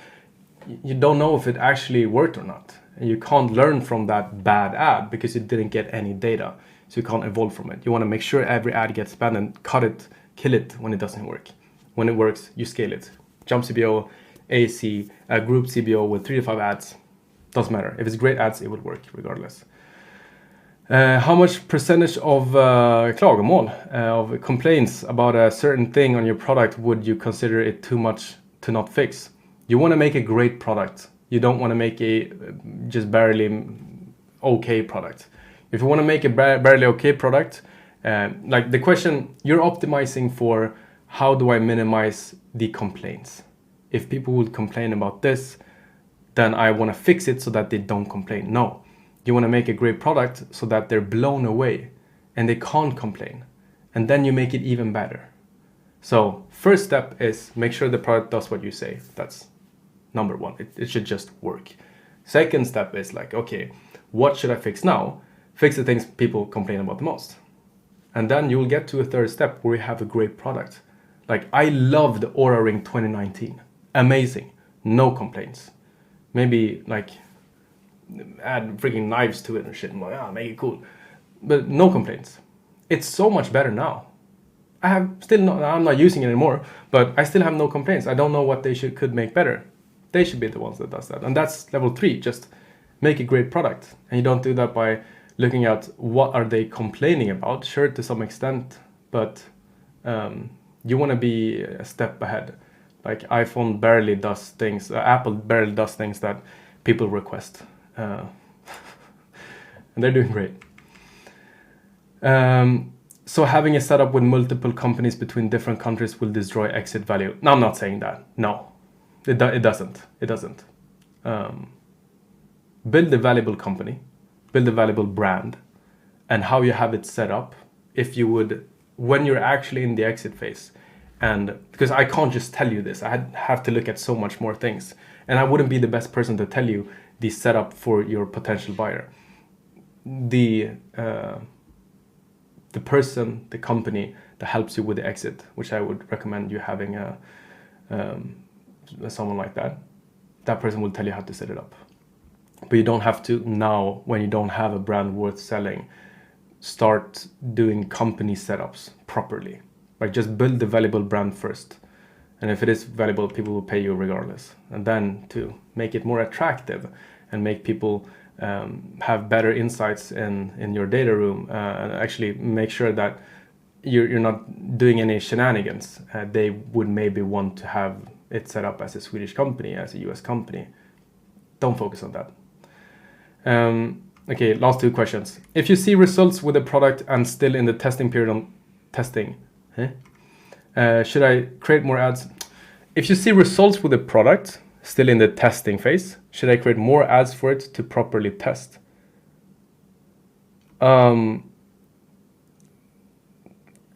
you don't know if it actually worked or not. And you can't learn from that bad ad because you didn't get any data. So you can't evolve from it. You want to make sure every ad gets spent and cut it, kill it when it doesn't work. When it works, you scale it. Jump CBO, AC, a group CBO with 3 to 5 ads, doesn't matter. If it's great ads, it will work regardless. How much percentage of klagomål, of complaints about a certain thing on your product would you consider it too much to not fix? You want to make a great product. You don't want to make a just barely okay product. If you want to make a barely okay product, like the question, you're optimizing for how do I minimize the complaints? If people will complain about this, then I want to fix it so that they don't complain. No, you want to make a great product so that they're blown away and they can't complain. And then you make it even better. So first step is make sure the product does what you say. That's number one. It should just work. Second step is like, okay, what should I fix now? Fix the things people complain about the most. And then you'll get to a third step where you have a great product. Like I loved Aura Ring 2019. Amazing. No complaints. Maybe like add freaking knives to it and shit. I'm like, make it cool. But no complaints. It's so much better now. I'm not using it anymore, but I still have no complaints. I don't know what they could make better. They should be the ones that does that. And that's level 3, just make a great product. And you don't do that by looking at what are they complaining about, sure, to some extent, but you want to be a step ahead. Like iPhone barely does things, Apple barely does things that people request. And they're doing great. So having a setup with multiple companies between different countries will destroy exit value. No, I'm not saying that. No, it doesn't. It doesn't. Build a valuable company, build a valuable brand, and how you have it set up. If you would, when you're actually in the exit phase, and because I can't just tell you this, I have to look at so much more things, and I wouldn't be the best person to tell you the setup for your potential buyer. The person, the company that helps you with the exit, which I would recommend you having someone like that. That person will tell you how to set it up. But you don't have to now, when you don't have a brand worth selling, start doing company setups properly. Like just build the valuable brand first. And if it is valuable, people will pay you regardless. And then to make it more attractive and make people have better insights in your data room, and actually make sure that you're not doing any shenanigans. They would maybe want to have it set up as a Swedish company, as a US company. Don't focus on that. Okay, last 2 questions. If you see results with a product and still in the testing period on testing, should I create more ads? If you see results with a product still in the testing phase, should I create more ads for it to properly test?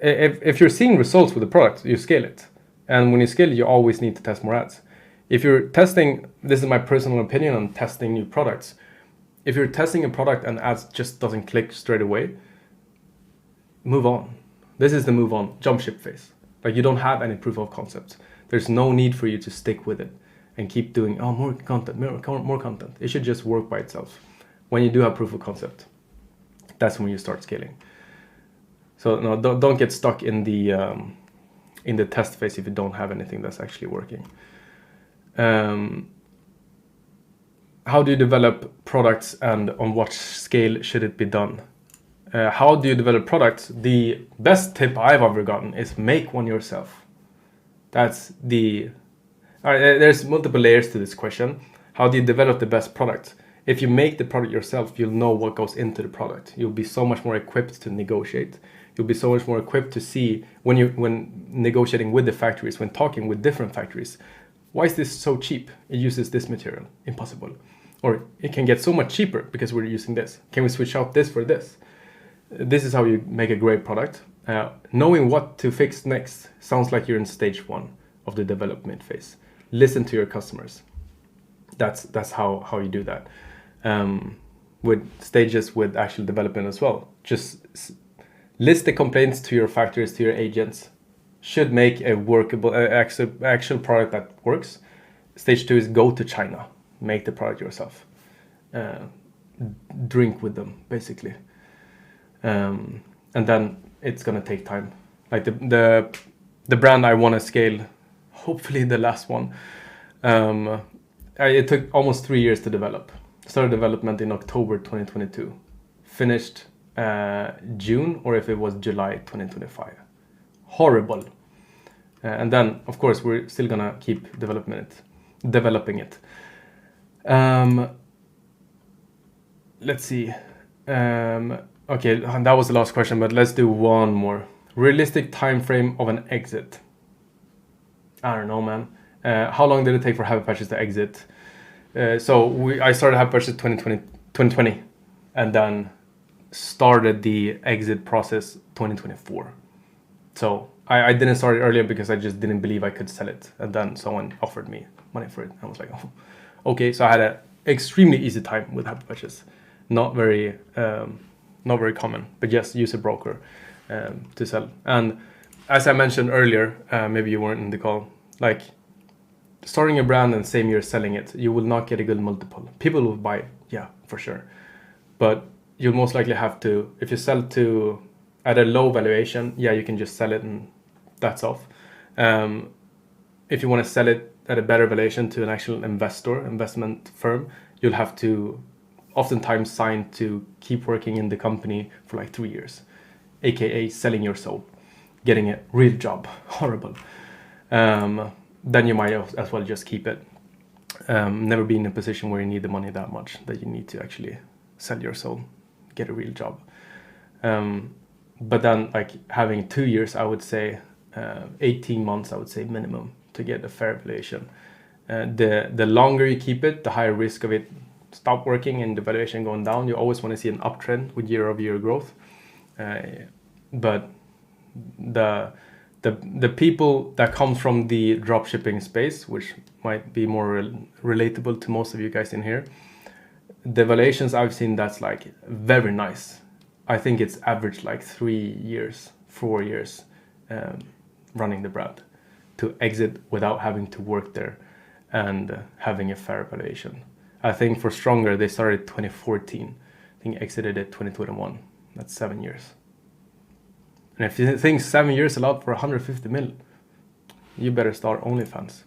If you're seeing results with the product, you scale it. And when you scale it, you always need to test more ads. If you're testing, this is my personal opinion on testing new products. If you're testing a product and ads just doesn't click straight away, move on. This is the move on, jump ship phase. Like you don't have any proof of concept. There's no need for you to stick with it and keep doing more content, more content. It should just work by itself. When you do have proof of concept, that's when you start scaling. So no, don't get stuck in the test phase if you don't have anything that's actually working. How do you develop products and on what scale should it be done? How do you develop products? The best tip I've ever gotten is make one yourself. That's there's multiple layers to this question. How do you develop the best product? If you make the product yourself, you'll know what goes into the product. You'll be so much more equipped to negotiate. You'll be so much more equipped to see when negotiating with the factories, when talking with different factories, why is this so cheap? It uses this material. Impossible. Or it can get so much cheaper because we're using this. Can we switch out this for this? This is how you make a great product. Knowing what to fix next sounds like you're in stage 1 of the development phase. Listen to your customers. That's how you do that. With stages with actual development as well. Just list the complaints to your factories, to your agents. Should make a workable actual product that works. Stage 2 is go to China, make the product yourself, drink with them basically, and then it's gonna take time. Like the brand I want to scale, hopefully the last one. It took almost 3 years to develop. Started development in October 2022, finished June, or if it was July 2025. Horrible. And then, of course, we're still gonna keep developing it. Let's see. Okay, that was the last question, but let's do one more. Realistic time frame of an exit. I don't know, man. How long did it take for Happy Patches to exit? I started Happy Patches 2020, and then started the exit process 2024. So I didn't start it earlier because I just didn't believe I could sell it. And then someone offered me money for it. I was like, oh, okay. So I had an extremely easy time with Happy Patches. Not very common, but yes, use a broker to sell. And as I mentioned earlier, maybe you weren't in the call, like starting a brand and same year selling it, you will not get a good multiple. People will buy it, yeah, for sure. But you'll most likely have to, if you sell to at a low valuation, yeah, you can just sell it and that's off. If you want to sell it at a better valuation to an actual investment firm, you'll have to oftentimes sign to keep working in the company for like 3 years, aka selling your soul, getting a real job. Horrible. Then you might as well just keep it. Never be in a position where you need the money that much that you need to actually sell your soul, get a real job. But then like having 2 years, I would say 18 months, I would say minimum to get a fair valuation. The longer you keep it, the higher risk of it stop working and the valuation going down. You always want to see an uptrend with year-over-year growth. But the people that come from the dropshipping space, which might be more relatable to most of you guys in here, the valuations I've seen that's like very nice. I think it's average like 3 years, 4 years running the brand to exit without having to work there and having a fair valuation. I think for Stronger, they started 2014. I think exited at 2021. That's 7 years. And if you think 7 years allowed for 150 mil, you better start OnlyFans.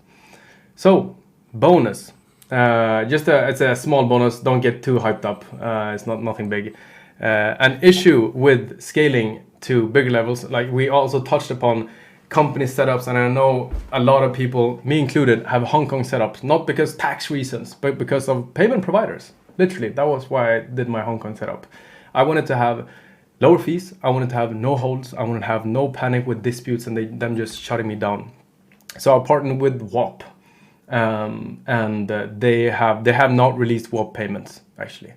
So, bonus. It's a small bonus. Don't get too hyped up. It's nothing big. An issue with scaling to bigger levels, like we also touched upon company setups, and I know a lot of people, me included, have Hong Kong setups, not because tax reasons, but because of payment providers. Literally, that was why I did my Hong Kong setup. I wanted to have lower fees. I wanted to have no holds. I wanted to have no panic with disputes and them just shutting me down. So I partnered with WAP, and they have not released WAP payments actually,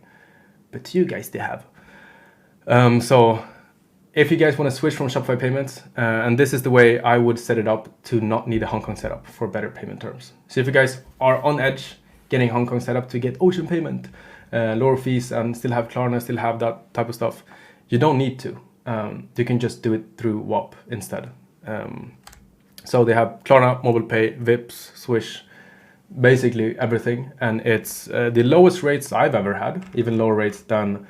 but you guys they have. So if you guys want to switch from Shopify payments, and this is the way I would set it up to not need a Hong Kong setup for better payment terms. So if you guys are on edge getting Hong Kong setup to get Ocean payment, lower fees, and still have Klarna, still have that type of stuff, you don't need to. You can just do it through WAP instead. So they have Klarna, Mobile Pay, Vips, Swish, basically everything. And it's the lowest rates I've ever had, even lower rates than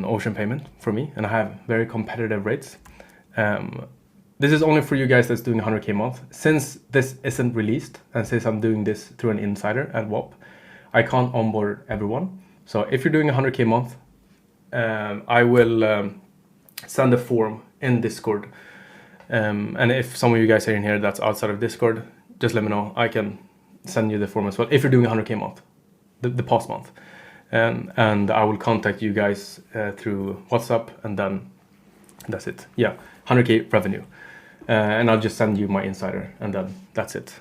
Ocean payment for me. And I have very competitive rates. This is only for you guys that's doing 100K a month. Since this isn't released, and since I'm doing this through an insider at WAP, I can't onboard everyone. So if you're doing 100K a month, I will send a form in Discord. And if some of you guys are in here that's outside of Discord, just let me know. I can send you the form as well. If you're doing 100K a month, the past month. and I will contact you guys through WhatsApp, and then that's it. Yeah, 100K revenue. And I'll just send you my insider, and then that's it.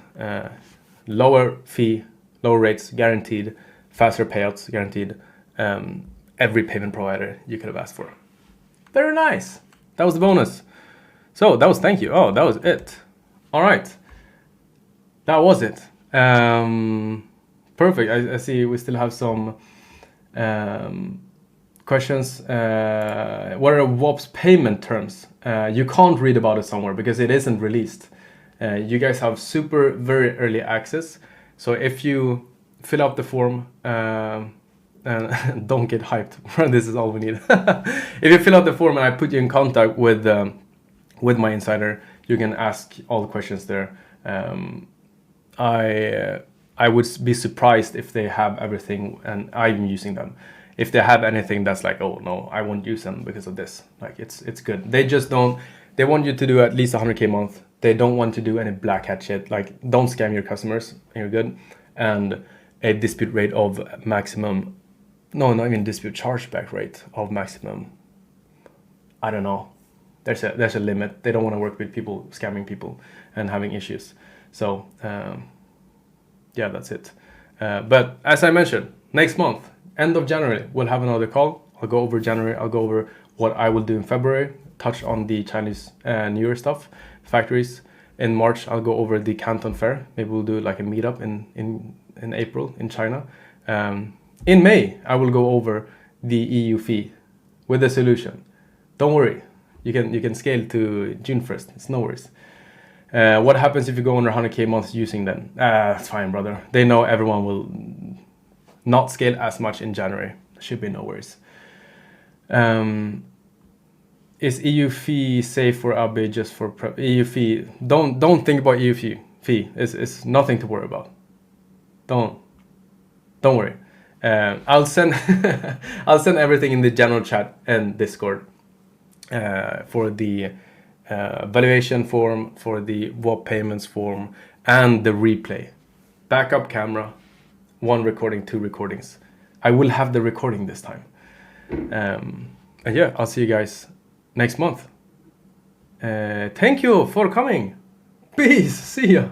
Lower fee, lower rates guaranteed, faster payouts guaranteed. Every payment provider you could have asked for. Very nice. That was the bonus. So that was thank you. Oh, that was it. All right. That was it. Perfect. I see we still have some questions. What are WOP's payment terms? You can't read about it somewhere because it isn't released. You guys have very early access. So if you fill out the form, and don't get hyped. This is all we need. If you fill out the form and I put you in contact with my insider, you can ask all the questions there. I would be surprised if they have everything and I'm using them. If they have anything that's like, oh no, I won't use them because of this. Like it's good. They just don't. They want you to do at least 100K a month. They don't want to do any black hat shit. Like don't scam your customers. You're good. And a dispute rate of maximum. No, not even dispute chargeback rate of maximum. I don't know. There's a limit. They don't want to work with people scamming people and having issues. So yeah, that's it. But as I mentioned, next month, end of January, we'll have another call. I'll go over January. I'll go over what I will do in February. Touch on the Chinese New Year stuff, factories. In March, I'll go over the Canton Fair. Maybe we'll do like a meetup in April in China. In May, I will go over the EU fee with a solution. Don't worry, you can scale to June 1st. It's no worries. What happens if you go under 100K months using them? It's fine, brother. They know everyone will not scale as much in January. Should be no worries. Is EU fee safe for Abe just for prep? EU fee, don't think about EU fee. It's nothing to worry about. Don't worry. I'll send I'll send everything in the general chat and Discord for the valuation form, for the WOP payments form, and the replay. Backup camera, 1 recording, 2 recordings. I will have the recording this time. And yeah, I'll see you guys next month. Thank you for coming. Peace. See ya.